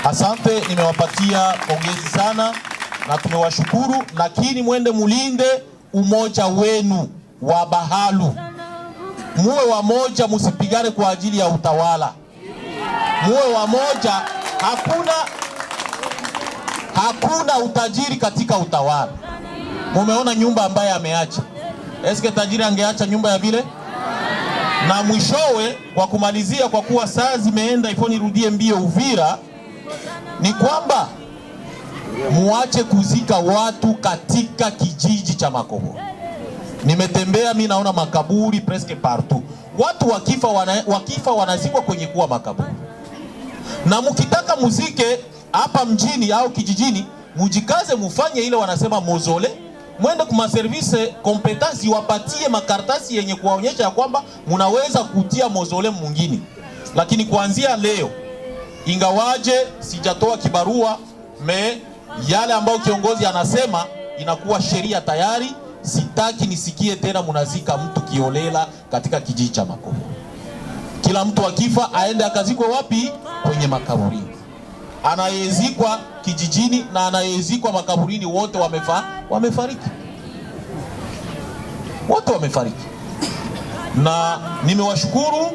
Speaker 9: Asante, nimewapatia pongezi sana na tumewashukuru, lakini mwende mulinde umoja wenu wa Bahalu. Muwe wa moja, musipigane kwa ajili ya utawala. Muwe wa moja, hakuna utajiri katika utawala. Mumeona nyumba ambaye ameacha. Eske tajiri angeacha nyumba ya vile? Na mwishowe, kwa kumalizia, kwa kuwa saa zimeenda ifo nirudie mbio Uvira, ni kwamba muache kuzika watu katika kijiji cha Makobola. Nimetembea mimi naona makaburi presque partout. Watu wakifa wanazikwa kwenye kuwa makaburi. Na mkitaka muzike hapa mjini au kijijini, mujikaze mufanye ile wanasema mozole. Mwende kuma service competence wapatie makartasi yenye kuwaonyesha ya kwamba munaweza kutia mozole mwingine. Lakini kuanzia leo, ingawaje sijatoa kibarua, yale ambao kiongozi anasema inakuwa sheria tayari. Sitaki nisikie tena munazika mtu kiolela katika kijiji cha Makobola. Kila mtu akifa aende akazikwe wapi? Kwenye makaburini. Anayezikwa kijijini na anayezikwa makaburini wote wamefariki. Wote wamefariki. Na nimewashukuru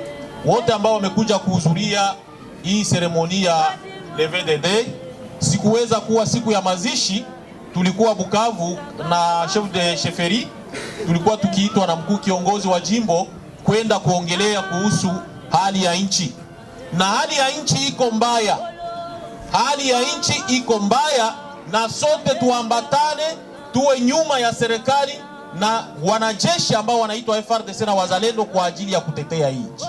Speaker 9: wote ambao wamekuja kuhudhuria hii seremoni ya levée des deuils. Sikuweza kuwa siku ya mazishi, tulikuwa Bukavu na chef de chefferie, tulikuwa tukiitwa na mkuu kiongozi wa jimbo kwenda kuongelea kuhusu hali ya nchi. Na hali ya nchi iko mbaya. Hali ya nchi iko mbaya, na sote tuambatane, tuwe nyuma ya serikali na wanajeshi ambao wanaitwa FARDC na wazalendo kwa ajili ya kutetea nchi.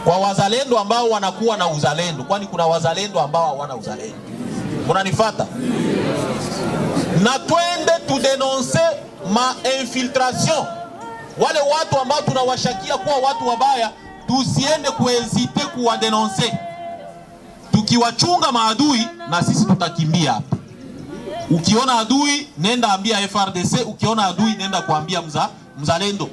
Speaker 9: Kwa wazalendo ambao wanakuwa na uzalendo, kwani kuna wazalendo ambao hawana uzalendo. Munanifuata? Na twende tudenonse ma infiltration. Wale watu ambao tunawashakia kuwa watu wabaya, tusiende kuhesite kuwadenonse. Tukiwachunga maadui na sisi tutakimbia hapa. Ukiona adui nenda ambia FRDC, ukiona adui nenda kuambia mzalendo.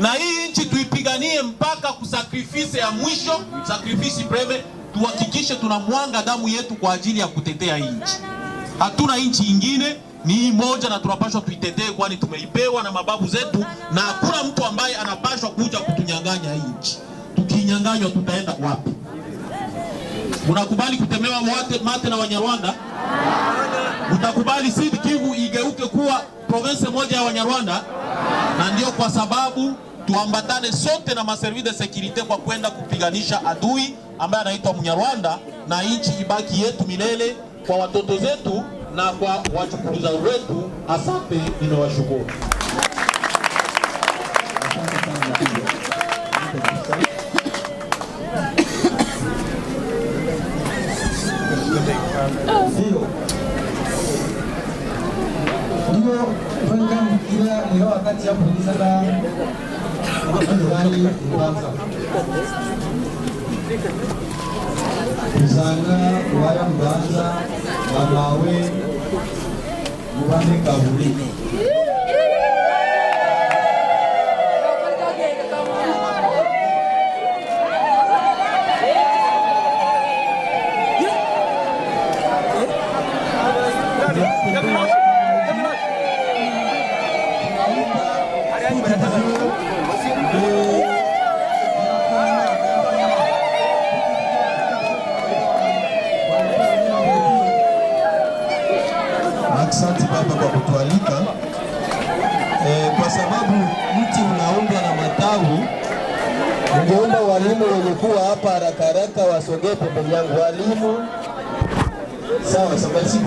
Speaker 9: Na hii nchi tuipiganie mpaka kusakrifisi ya mwisho, sakrifisi breve, tuhakikishe tunamwanga damu yetu kwa ajili ya kutetea hii nchi. Hatuna nchi ingine, ni hii moja na tunapaswa tuitetee, kwani tumeipewa na mababu zetu na hakuna mtu ambaye anapaswa kuja kutunyang'anya hii nchi. Tukinyang'anywa tutaenda wapi? Unakubali kutemewa mate na Wanyarwanda? Utakubali Sud Kivu igeuke kuwa province moja ya Wanyarwanda? Na ndio kwa sababu tuambatane sote na maservice de securite kwa kwenda kupiganisha adui ambaye anaitwa Mnyarwanda, na nchi ibaki yetu milele kwa watoto zetu na kwa wachukuzi wetu. Asante, ninawashukuru.
Speaker 4: Ndio program kila ni wakati ya kuuliza ndani kwanza. Kuzanga waya mbanza amawe mubane kaburi.
Speaker 5: Asante baba kwa kutualika. Kwa sababu mti unaundwa na matawi, ningeomba walimu wenye kuwa hapa haraka haraka wasogee pembeni yangu. Walimu sawa, sabati.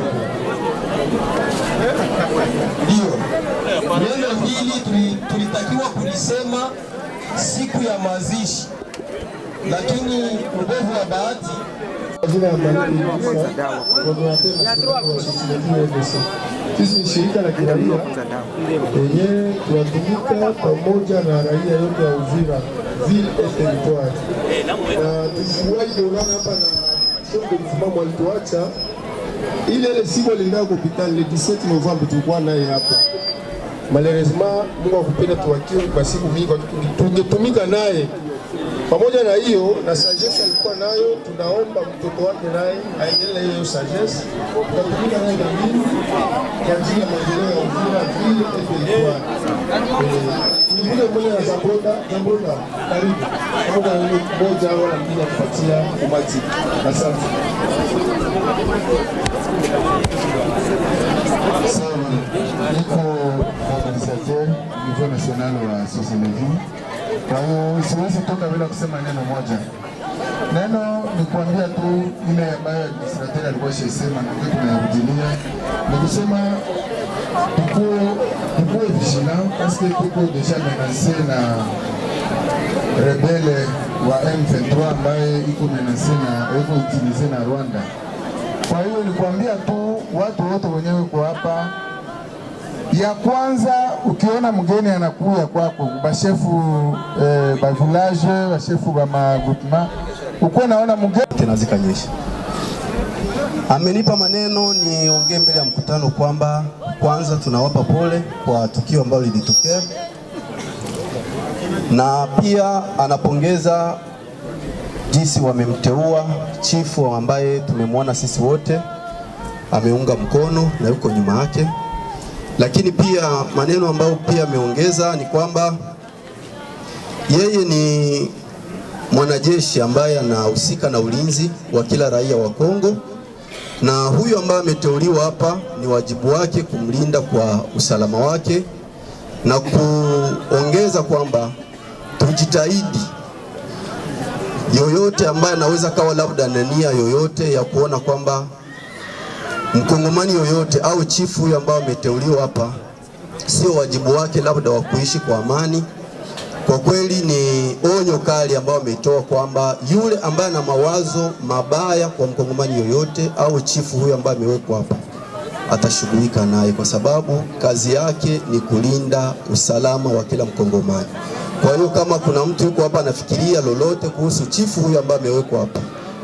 Speaker 5: Ndio. Neno hili tulitakiwa kulisema siku ya mazishi, lakini ubovu wa bahati
Speaker 10: sisi ni shirika la kiraia yenye tunatumika pamoja na raia yote ya Uvira ville et territoire, na tuliwahi kuungana hapa na chef de groupement walituacha ile siku alienda kwa hospitali le 17 Novembre, tulikuwa naye hapa. Malheureusement Mungu akupenda tuwakiwe kwa siku mingi, tungetumika naye. Pamoja na hiyo na sagesse alikuwa nayo, tunaomba mtoto wake naye aendelee hiyo sagesse, tunatumika naye kamili kwa ajili ya maendeleo ya Uvira ville et territoire. Vile mmoja na Zambroda, karibu pamoja na mmoja wala mbili kupatia umati. Asante.
Speaker 5: Sawa, niko organisateur niveau national wa Soselevi. Kwa hiyo siwezi toka bila kusema neno moja. Neno ni kuambia tu ile ambayo administrateur alikuwa shesema na ndio tunayarudilia. Ni kusema tukuwe vigilant parce que tuko deja menacé na rebelle wa M23 ambaye iko menacé na iko utilisé na Rwanda. Kwa hiyo ni kuambia tu watu wote wenyewe kwa hapa, ya kwanza ukiona mgeni anakuya kwako, bashefu ba village, bashefu ba magroupement, uko naona mgeni
Speaker 11: tenazikanyesha. Amenipa maneno niongee mbele ya mkutano kwamba kwanza tunawapa pole kwa tukio ambalo lilitokea, na pia anapongeza jinsi wamemteua chifu ambaye tumemwona sisi wote ameunga mkono na yuko nyuma yake. Lakini pia maneno ambayo pia ameongeza ni kwamba yeye ni mwanajeshi ambaye anahusika na ulinzi wa kila raia wa Kongo, na huyu ambaye ameteuliwa hapa ni wajibu wake kumlinda kwa usalama wake, na kuongeza kwamba tujitahidi yoyote ambaye anaweza kawa labda na nia yoyote ya kuona kwamba mkongomani yoyote au chifu huyu ambao ameteuliwa hapa sio wajibu wake labda wa kuishi kwa amani, Kwa kweli ni onyo kali ambao ametoa kwamba yule ambaye ana mawazo mabaya kwa mkongomani yoyote au chifu huyo ambaye amewekwa hapa atashughulika naye, kwa sababu kazi yake ni kulinda usalama wa kila mkongomani. Kwa hiyo kama kuna mtu yuko hapa anafikiria lolote kuhusu chifu huyo ambaye amewekwa hapa,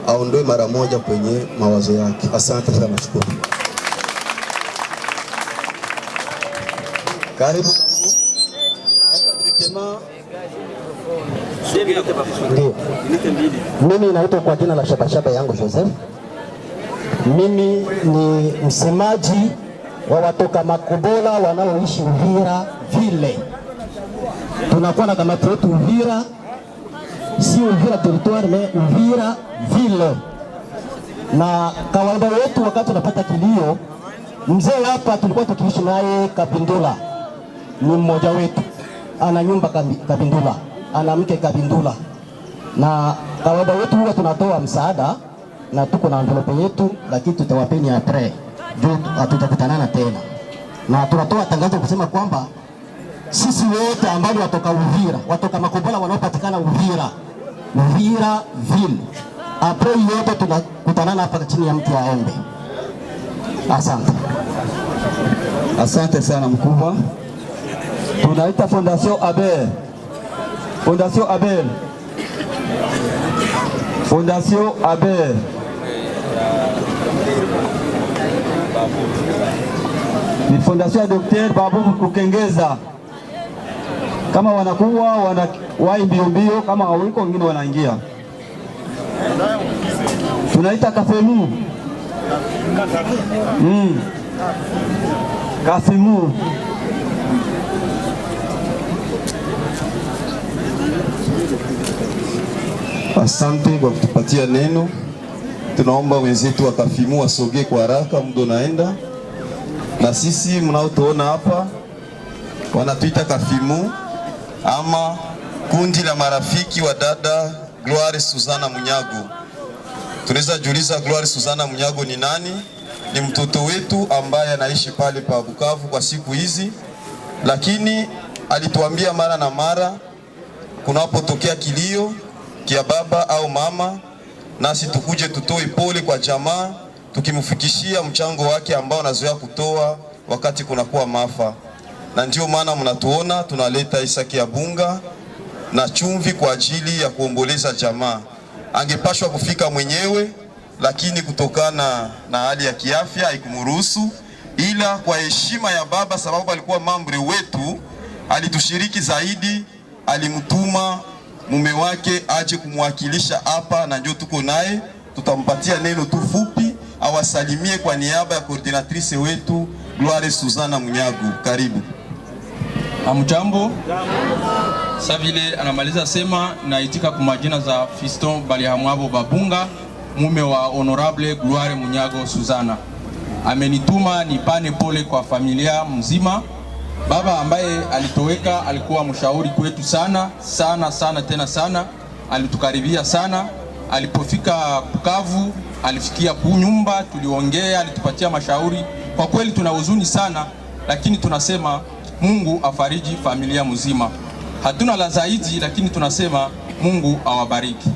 Speaker 11: aondoe mara moja kwenye mawazo yake. Asante sana, nashukuru. Karibu.
Speaker 12: Ndio. Mimi naitwa kwa jina la Shabashaba yangu Joseph. Mimi ni msemaji wa watoka Makobola wanaoishi Uvira vile. Tunakuwa na kamati yetu Uvira, si Uvira territoire mais Uvira vile. Na kawaida wetu wakati tunapata kilio, mzee hapa tulikuwa tukiishi naye Kabindula. Ni mmoja wetu. Ana nyumba Kabindula, ana mke Kabindula. Na kawaida wetu huwa tunatoa msaada na tuko na envelope yetu, lakini tutawapeni après. Juu hatutakutana tena. Na tunatoa tangazo kusema kwamba sisi wote ambao watoka Uvira, watoka Makobola wanaopatikana Uvira ville. Après yote tunakutana hapa chini ya mti wa embe. Asante.
Speaker 3: Asante sana mkubwa. Tunaita Fondation Abel. Fondation Abel. Fondation Abel. Ni fondation ya Dr. Babu Kukengeza. Kama wanakuwa wanawahi mbio, kama hawiko wengine wanaingia. Tunaita Kafemu. Kafemu.
Speaker 11: Asante kwa kutupatia neno. Tunaomba wenzetu wa Kafimu wasogee kwa haraka, muda unaenda. Na sisi mnaotuona hapa wanatuita Kafimu ama kundi la marafiki wa dada Gloire Suzana Munyago. Tunaweza jiuliza Gloire Suzana Munyago ni nani? Ni mtoto wetu ambaye anaishi pale pa Bukavu kwa siku hizi, lakini alituambia mara na mara kunapotokea kilio kia baba au mama, nasi tukuje tutoe pole kwa jamaa, tukimfikishia mchango wake ambao anazoea kutoa wakati kunakuwa maafa. Na ndio maana mnatuona tunaleta isaki ya bunga na chumvi kwa ajili ya kuomboleza jamaa. Angepashwa kufika mwenyewe, lakini kutokana na hali ya kiafya haikumruhusu, ila kwa heshima ya baba, sababu alikuwa mambre wetu, alitushiriki zaidi, alimtuma mume wake aje kumwakilisha hapa, na ndio tuko naye. Tutampatia neno tu fupi awasalimie kwa niaba ya coordinatrice wetu Gloire Suzana Munyago. Karibu.
Speaker 13: Amjambo. Sasa vile anamaliza sema naitika kwa majina za Fiston Balihamwabo Babunga, mume wa Honorable Gloire Munyago Suzana. Amenituma nipane pole kwa familia mzima. Baba ambaye alitoweka alikuwa mshauri kwetu sana tena sana, alitukaribia sana. Alipofika Bukavu alifikia nyumba, tuliongea, alitupatia mashauri. Kwa kweli tuna huzuni sana, lakini tunasema Mungu afariji familia mzima. Hatuna la zaidi, lakini tunasema Mungu awabariki.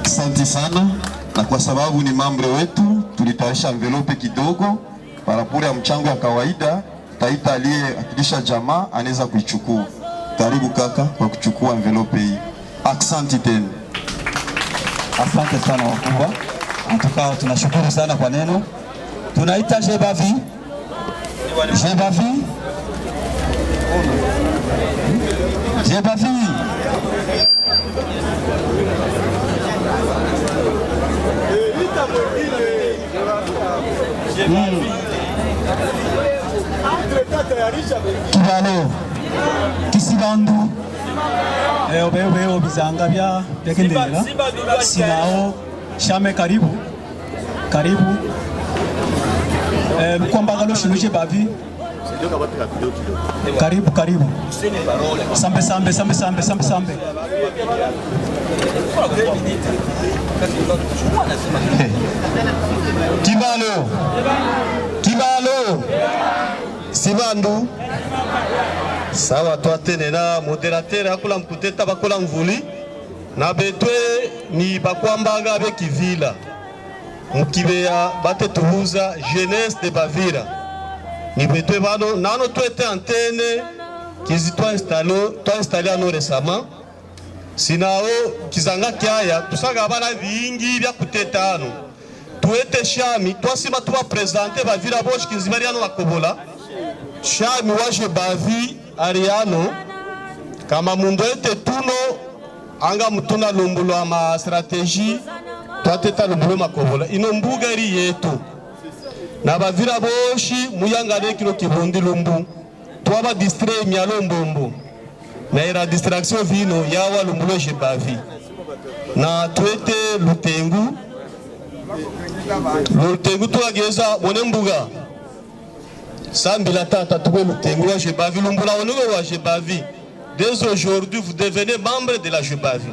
Speaker 11: Asante sana, na kwa sababu ni mambre wetu tulitayarisha envelope kidogo parapuri ya mchango ya kawaida. Taita aliyeakilisha jamaa anaweza kuichukua. Karibu kaka kwa kuchukua envelope hii. Asante tena.
Speaker 3: Asante sana wakubwa. Tukao tunashukuru sana kwa neno. Tunaita Jebavi. Jebavi. Jebavi.
Speaker 14: Kibalo Kisibandu obeo bizanga bya tekendera sinao shame karibu mkwambagalo shinuje bavi karibu sambe
Speaker 11: Kibalo Sibandu sawa twatene na moderateur akula mkuteta bakola mvuli na betwe ni bakwambaga bekivila mukibeya bate tuhuza jeunesse de Bavira ni betwe bano nano twete antenne kizi twa installé ano récemment sinao kizanga kyaya tusaga bana bingi bya kutetano tuete shami twasima tuba présenter Bavira bosh kizi bari ano bakobola shami waje bavi ariano kama mundo ete tuno anga mutuna lumbulo ama strategie twateta lumbulo makobola ino mbuga ri yetu na Bavira boshi muyangane kilo kibondi lumbu twaba distrait myalo mbombo na era distraction vino yawa lumbulo je bavi na twete lutengu twageza bone mbuga Sambila tata tuwe lutengu wa Jebavi lumbula onuwe wa Jebavi. Dès aujourd'hui vous devenez membre de la Jebavi.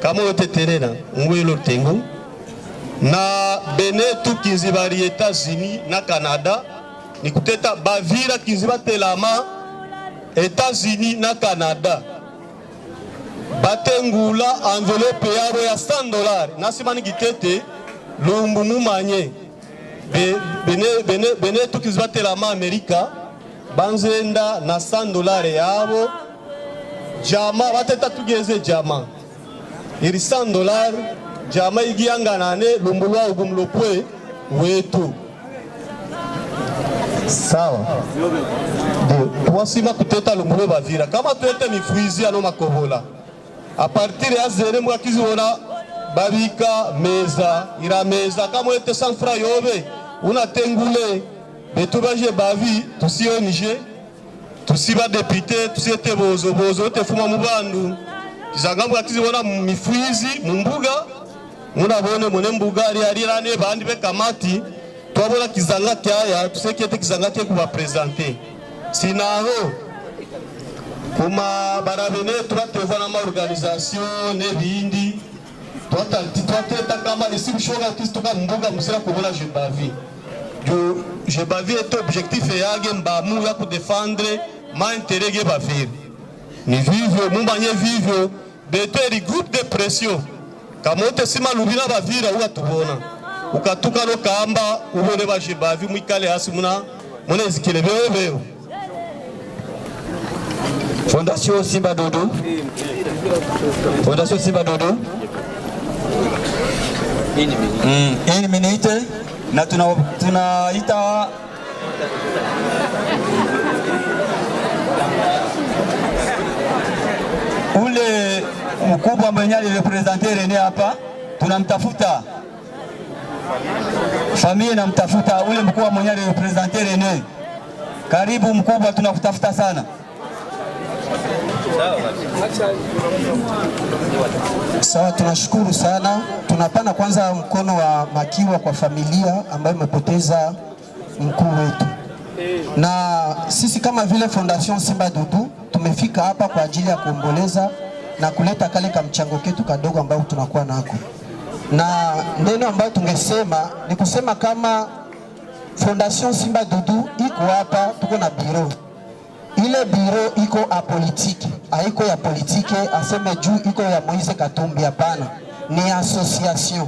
Speaker 11: Kama wote terena ngwe lutengu na benetu kizibari États-Unis na Canada ni kuteta Bavira kiziba telama États-Unis na Canada batengula enveloppe yabo ya $100 nasimani kitete lumbu mumanye bene tukizibatela ma Amerika banzenda na $100 yabo jama bateta tugeze jama iri $100 jama igianganane lumbulwa ugumlopwe wetu sawa de twasima kuteta lumbulo Bavira kama tuete mifuizi ano makobola a partir ya zere mwakiziona babika meza ira meza kama ete sanfra yobe unatengule betubaje bavi tusionije tusiba député tusiete bozo tefuma mubandu kizangambwa kizibona mifuizi mumbuga munabone mone mbuga ari rane bandi be kamati twabona kizanga kyaya tusekete kizanga kye kuba présenter sinaho kuma barabene turatevana ma organisation ne bindi twateta kama ni sibishoga kistoka mbuga musira kubona Jebavi jo Jebavi est objectif yage mbamu ya ku défendre ma intérêt ge Bavira ni vivre mumbanye vivre beteri groupe de pression kamote sima lubina Bavira ukatubona ukatuka no kamba ubone ba Jebavi mwikale hasi muna zikile bebe Fondation Simba Dodo Fondation Simba Dodo
Speaker 3: Une minute na tunaita ule mkubwa mwenye alirepresente Rene hapa, tunamtafuta familia, namtafuta ule mkubwa mwenye alirepresente Rene. Karibu mkubwa, tunakutafuta sana.
Speaker 12: Sawa, tunashukuru sana. Tunapana kwanza mkono wa makiwa kwa familia ambayo imepoteza mkuu wetu, na sisi kama vile Fondation Simba Dudu tumefika hapa kwa ajili ya kuomboleza na kuleta kale ka mchango ketu kadogo ambao tunakuwa nako, na neno ambayo tungesema ni kusema kama Fondation Simba Dudu iko hapa, tuko na biro. Ile biro iko apolitiki, haiko ya politike aseme juu iko ya Moise Katumbi, hapana, ni association.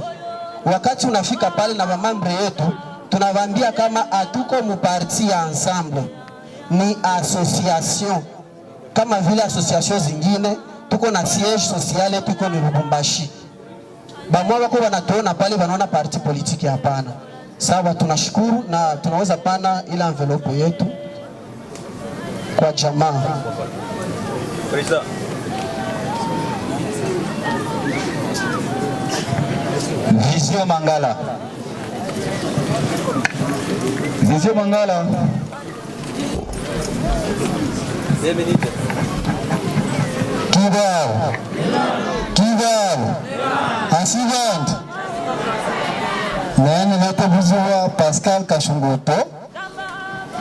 Speaker 12: Wakati unafika pale na mamambre yetu tunavambia kama hatuko muparti ya ensemble, ni association kama vile association zingine. Tuko na siège sociale, tuko ni Lubumbashi. Bamwa wako wanatuona pale wanaona parti politiki, hapana. Sawa, tunashukuru na tunaweza pana ila envelope yetu kwa jamaa.
Speaker 3: Vision Mangala. Vision Mangala.
Speaker 4: Kibao. Asigant. Nani natabuziwa Pascal Kashungoto.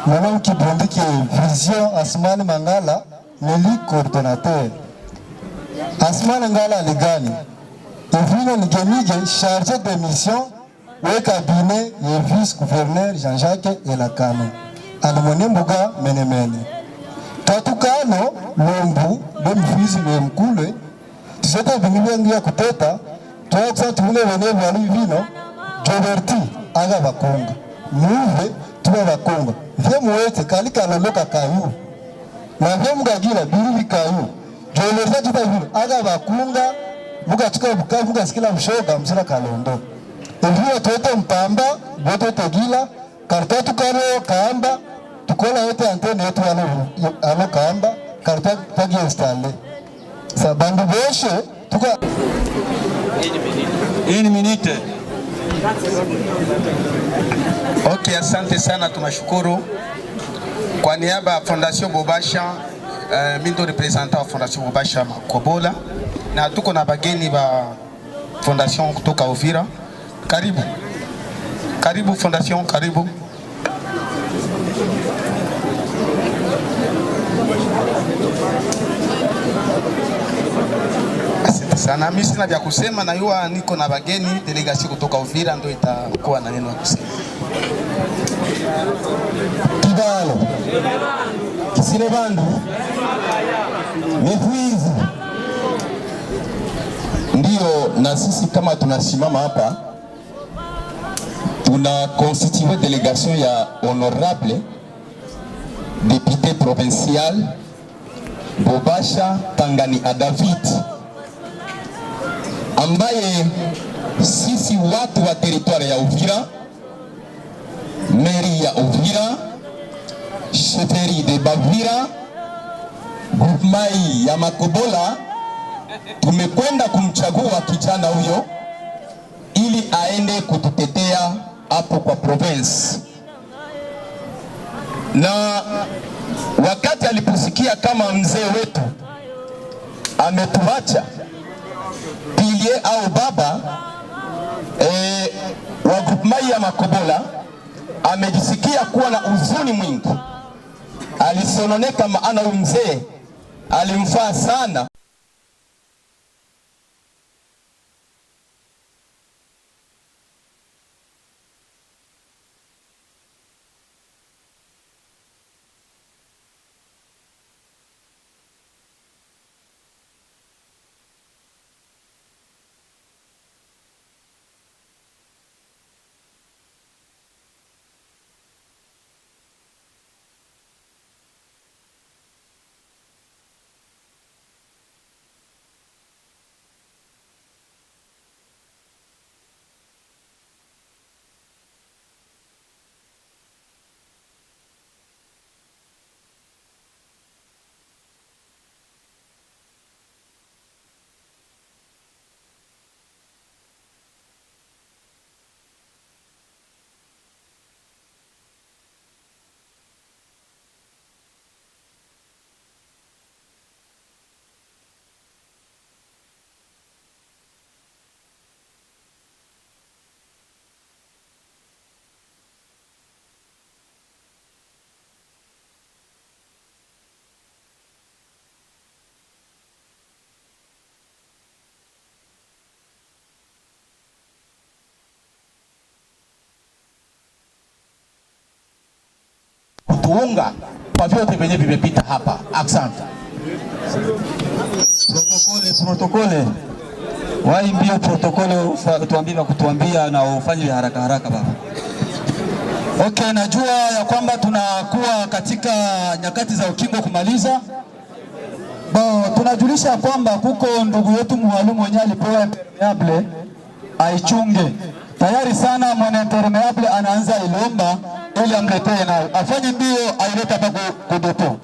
Speaker 4: Mwana kibondiki Vision Asmani Mangala, Meli coordonnateur. Asmani Mangala ligani. Evino Nigemige chargé de mission au cabinet du vice-gouverneur Jean-Jacques Elakano. Alimone Mbuga Menemene. Tatuka
Speaker 10: leno lombu lomfizi lomkule tisete bingibengia kuteta tuaksa tune wene wali vino joberti aga bakunga muve tuba bakunga vye muwete kali kaloloka kayu na vye mugagila biri kayu joberti tuba vino aga bakunga muga tuka buka muga sikila mshoga msira kalondo ndio toto mpamba boto tegila kartatu karo kaamba tukola yote antene yetu ano kaamba karta tagi installe sabandu boshe tuka
Speaker 15: Une minute. Okay, asante sana, tunashukuru kwa niaba ya Fondation Bobasha. Mimi ndo representant wa Fondation Bobasha Makobola na tuko na bageni ba Fondation kutoka Uvira. Karibu. Karibu Fondation, karibu. Asante sana. Mimi sina vya kusema na yua niko na bageni delegation kutoka Uvira ndio itakuwa na neno la kusema.
Speaker 10: Kidalo. Kisire bandu. Mefwizi.
Speaker 9: Ndio, na sisi kama tunasimama hapa tuna constitué délégation ya honorable député provincial Bobasha Tangani David, ambaye sisi watu wa territoire ya Uvira, mairie ya Uvira, chefferie de Bavira, groupement ya Makobola, tumekwenda kumchagua kijana huyo ili aende kututetea hapo kwa province. Na wakati aliposikia kama mzee wetu ametuacha pilie au baba wa groupement ya Makobola, amejisikia kuwa na huzuni mwingi. Alisononeka maana huyu mzee alimfaa sana. Kutuunga kwa vyote venye vimepita hapa. Asante.
Speaker 2: Protokole. Wai mbio protokole tuambie kutuambia na ufanye haraka haraka baba. Okay, najua ya kwamba tunakuwa katika nyakati za ukingo kumaliza. Tunajulisha kwamba kuko ndugu yetu mwalimu mwenye alipewa impermeable aichunge. Tayari sana mwana impermeable anaanza ilomba ili amletee nayo. Afanye mbio aileta hapa kudepo.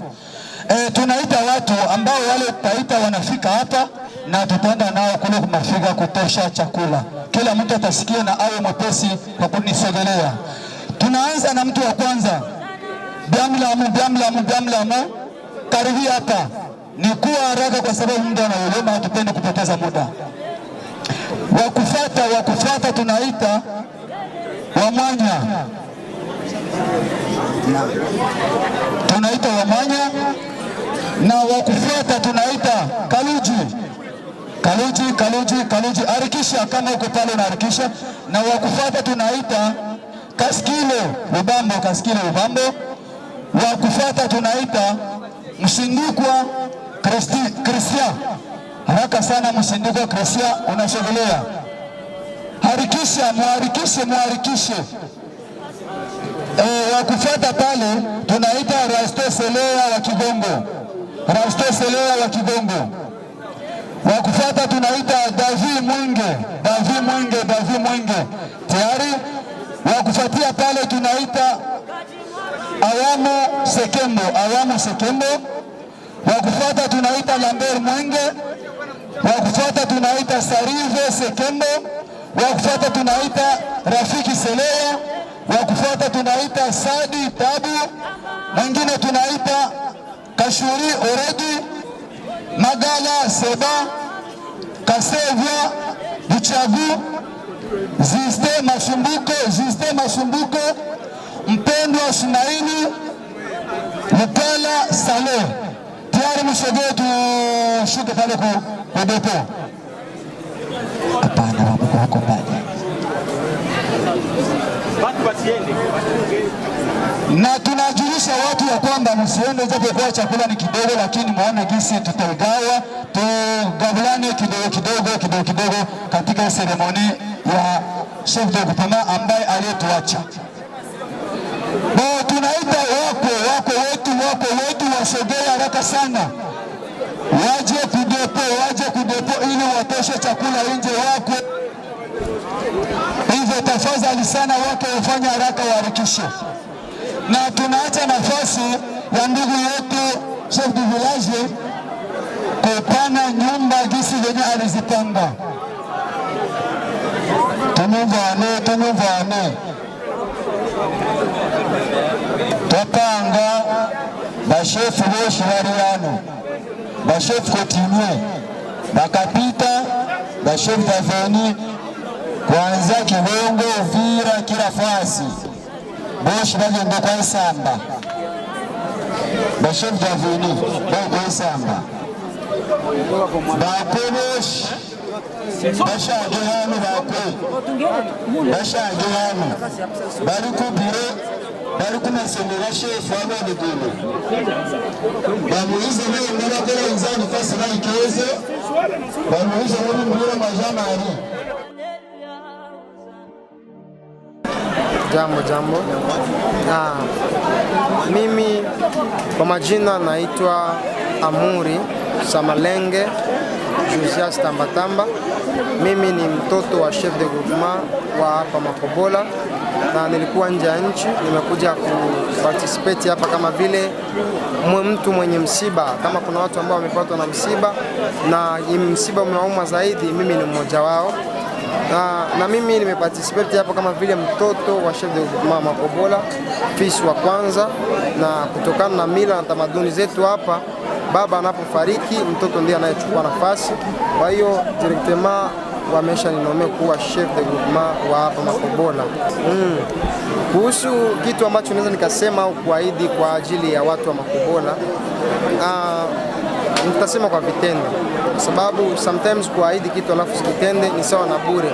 Speaker 2: Tunaita watu ambao wale taita wanafika hapa na tutaenda nao kule kumafika kutosha chakula. Kila mtu atasikia na awe mwepesi kwa kunisogelea. Tunaanza na mtu wa kwanza. Biamlamu. Karibia hapa. Ni kuwa haraka kwa sababu muda unayoyoma, hatupende kupoteza muda. Wakufuata tunaita Wamanya. Tunaita Wamanya na wakufuata tunaita Kaluji. Harikisha kama uko pale unaharikisha. Na wakufuata tunaita Kaskile Ubambo. Wakufuata tunaita
Speaker 16: Msindikwa Christian, haraka sana Msindikwa Christian, unasogelea. Muharikishe. Wakufuata pale tunaita Raste Selea wa Kibongo. Wakufuata tunaita Davi Mwinge. Tayari. Wakufuatia pale tunaita Awamu Sekembo. Wakufuata tunaita Lambert Mwinge. Wakufuata tunaita Sarive Sekembo. Wakufuata tunaita Rafiki Selea. Wakufuata tunaita Sadi Tabu. Mwingine tunaita Kashuri Oredi, Magala Seba, Kasevya Buchagu, Ziste Masumbuko, Mpendwa Sumaili, Lupala Saleh. Tayari msogee tushuke pale kwa depo. Hapana, wako mbali. Na tunajulisha watu ya kwamba msiende japo kwa chakula ni kidogo, lakini muone jinsi tutagawa, tugawulane kidogo katika seremoni ya chef de groupement ambaye aliyetuacha. Tunaita wako wetu wasogee haraka sana. Waje kudepo ili watoshe chakula nje wako. Hivyo tafadhali sana wake wafanya haraka waharikishe. Na tunaacha nafasi ya ndugu yetu chef du village kupana nyumba gisi zenye alizipanga. Tumuvane. Topanga bashefu boshi hariano. Bashefu continue. Bakapita bashefu daveni kuanza Kibongo, Uvira, kila fasi. Boshi bagenda kwa Isamba. Bashefu daveni kwa Isamba. Bakoboshi bashage hano bari kubire bari kumasendera shefu w'abanigulu bamuize nenda bakora inzani fasi bayikeze bamuize muri majamari.
Speaker 17: Jambo. Mimi kwa majina naitwa Amuri Samalenge Josias Tambatamba. Mimi ni mtoto wa chef de groupement wa hapa Makobola na nilikuwa nje ya nchi, nimekuja kuparticipate hapa kama vile mtu mwenye msiba. Kama kuna watu ambao wamepatwa na msiba na msiba umewauma zaidi, mimi ni mmoja wao. Na mimi nimeparticipate hapa kama vile mtoto wa chef de groupement Makobola, fils wa kwanza, na kutokana na mila na tamaduni zetu hapa, baba anapofariki mtoto ndiye anayechukua nafasi. Kwa hiyo directement wamesha ninome kuwa chef de groupement wa hapa Makobola. Kuhusu kitu ambacho naweza nikasema au kuahidi kwa ajili ya watu wa Makobola, nitasema kwa vitendo, kwa sababu sometimes kuahidi kitu alafu sikitende ni sawa na bure.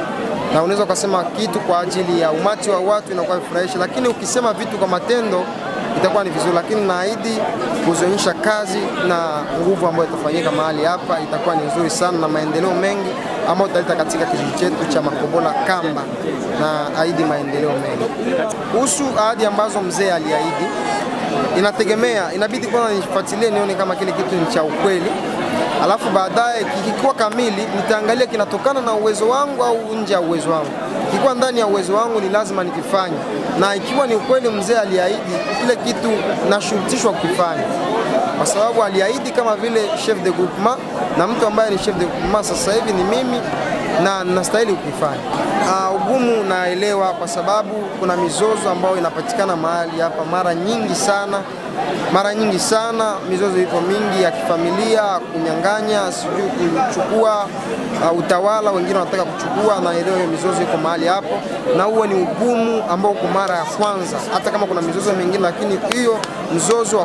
Speaker 17: Na unaweza kusema kitu kwa ajili ya umati wa watu inakuwa ifurahisha, lakini ukisema vitu kwa matendo itakuwa ni vizuri. Lakini naahidi kuzoonyesha kazi na nguvu ambayo itafanyika mahali hapa, itakuwa ni nzuri sana na maendeleo mengi ambayo tutaleta katika kijiji chetu cha Makobola Kamba, na ahidi maendeleo mengi. Kuhusu ahadi ambazo mzee aliahidi, inategemea, inabidi kwanza nifuatilie nione kama kile kitu ni cha ukweli. Alafu baadaye kikikuwa kamili nitaangalia kinatokana na uwezo wangu au nje ya uwezo wangu. Ikiwa ndani ya uwezo wangu ni lazima nikifanye, na ikiwa ni ukweli mzee aliahidi, kile kitu nashurutishwa kukifanya, kwa sababu aliahidi kama vile chef de groupement, na mtu ambaye ni chef de groupement sasa hivi ni mimi na nastahili kukifanya. Ugumu naelewa, kwa sababu kuna mizozo ambayo inapatikana mahali hapa mara nyingi sana. Mizozo ipo mingi ya kifamilia, kunyang'anya, sijui kuchukua utawala, wengine wanataka kuchukua. Naelewa hiyo mizozo iko mahali hapo, na huo ni ugumu ambao kwa mara ya kwanza, hata kama kuna mizozo mingine, lakini hiyo mzozo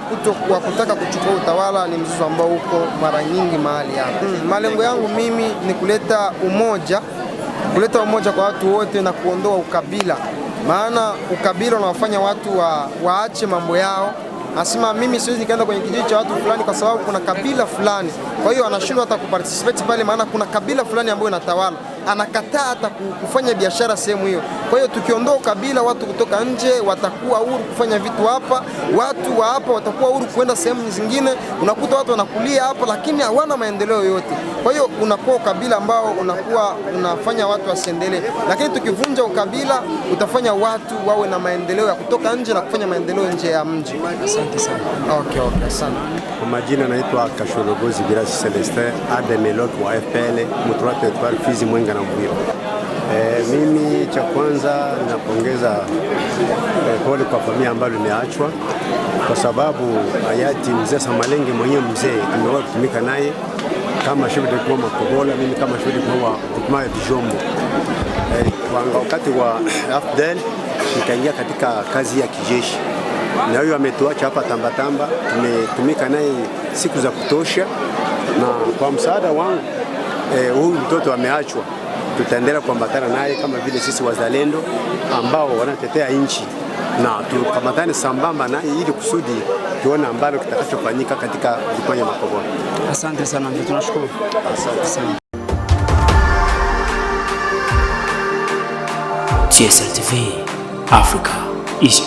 Speaker 17: wa kutaka kuchukua utawala ni mzozo ambao uko mara nyingi mahali hapo. Malengo yangu mimi ni kuleta umoja kwa watu wote na kuondoa ukabila, maana ukabila unawafanya watu waache mambo yao anasema mimi siwezi nikaenda kwenye kijiji cha watu fulani kwa sababu kuna kabila fulani, kwa hiyo anashindwa hata kuparticipate pale, maana kuna kabila fulani ambayo inatawala, anakataa hata kufanya biashara sehemu hiyo. Kwa hiyo tukiondoa kabila, watu kutoka nje watakuwa huru kufanya vitu hapa, watu wa hapa watakuwa huru kwenda sehemu zingine. Unakuta watu wanakulia hapa lakini hawana maendeleo yote. Kwa hiyo unakuwa ukabila ambao unakuwa unafanya watu wasiendelee, lakini tukivunja ukabila utafanya watu wawe na maendeleo ya kutoka nje na kufanya maendeleo nje ya mji. Asante sana. Okay, asante.
Speaker 18: Kwa majina naitwa Kashologozi Birasi Celestin, Ademelot wa FPL, Mutura Territoire Fizi, Mwenga na Mvira. Mimi cha kwanza napongeza pole kwa familia ambayo imeachwa, kwa sababu hayati mzee Samalenge mwenyewe mzee tumewahi kutumika naye kama chef de groupement Makobola, mimi kama chef de groupement ya Bijombo. Kwa wakati wa AFDEL nikaingia katika kazi ya kijeshi, na huyo ametuacha hapa Tambatamba, tumetumika naye siku za kutosha, na kwa msaada wangu huyu mtoto ameachwa, tutaendelea kuambatana naye kama vile sisi wazalendo ambao wanatetea nchi, na tukamatane sambamba naye ili kusudi tuone ambalo kitakachofanyika katika Groupement ya Makobola.
Speaker 2: Asante sana, tunashukuru.
Speaker 18: Asante sana.
Speaker 19: TSL TV Africa is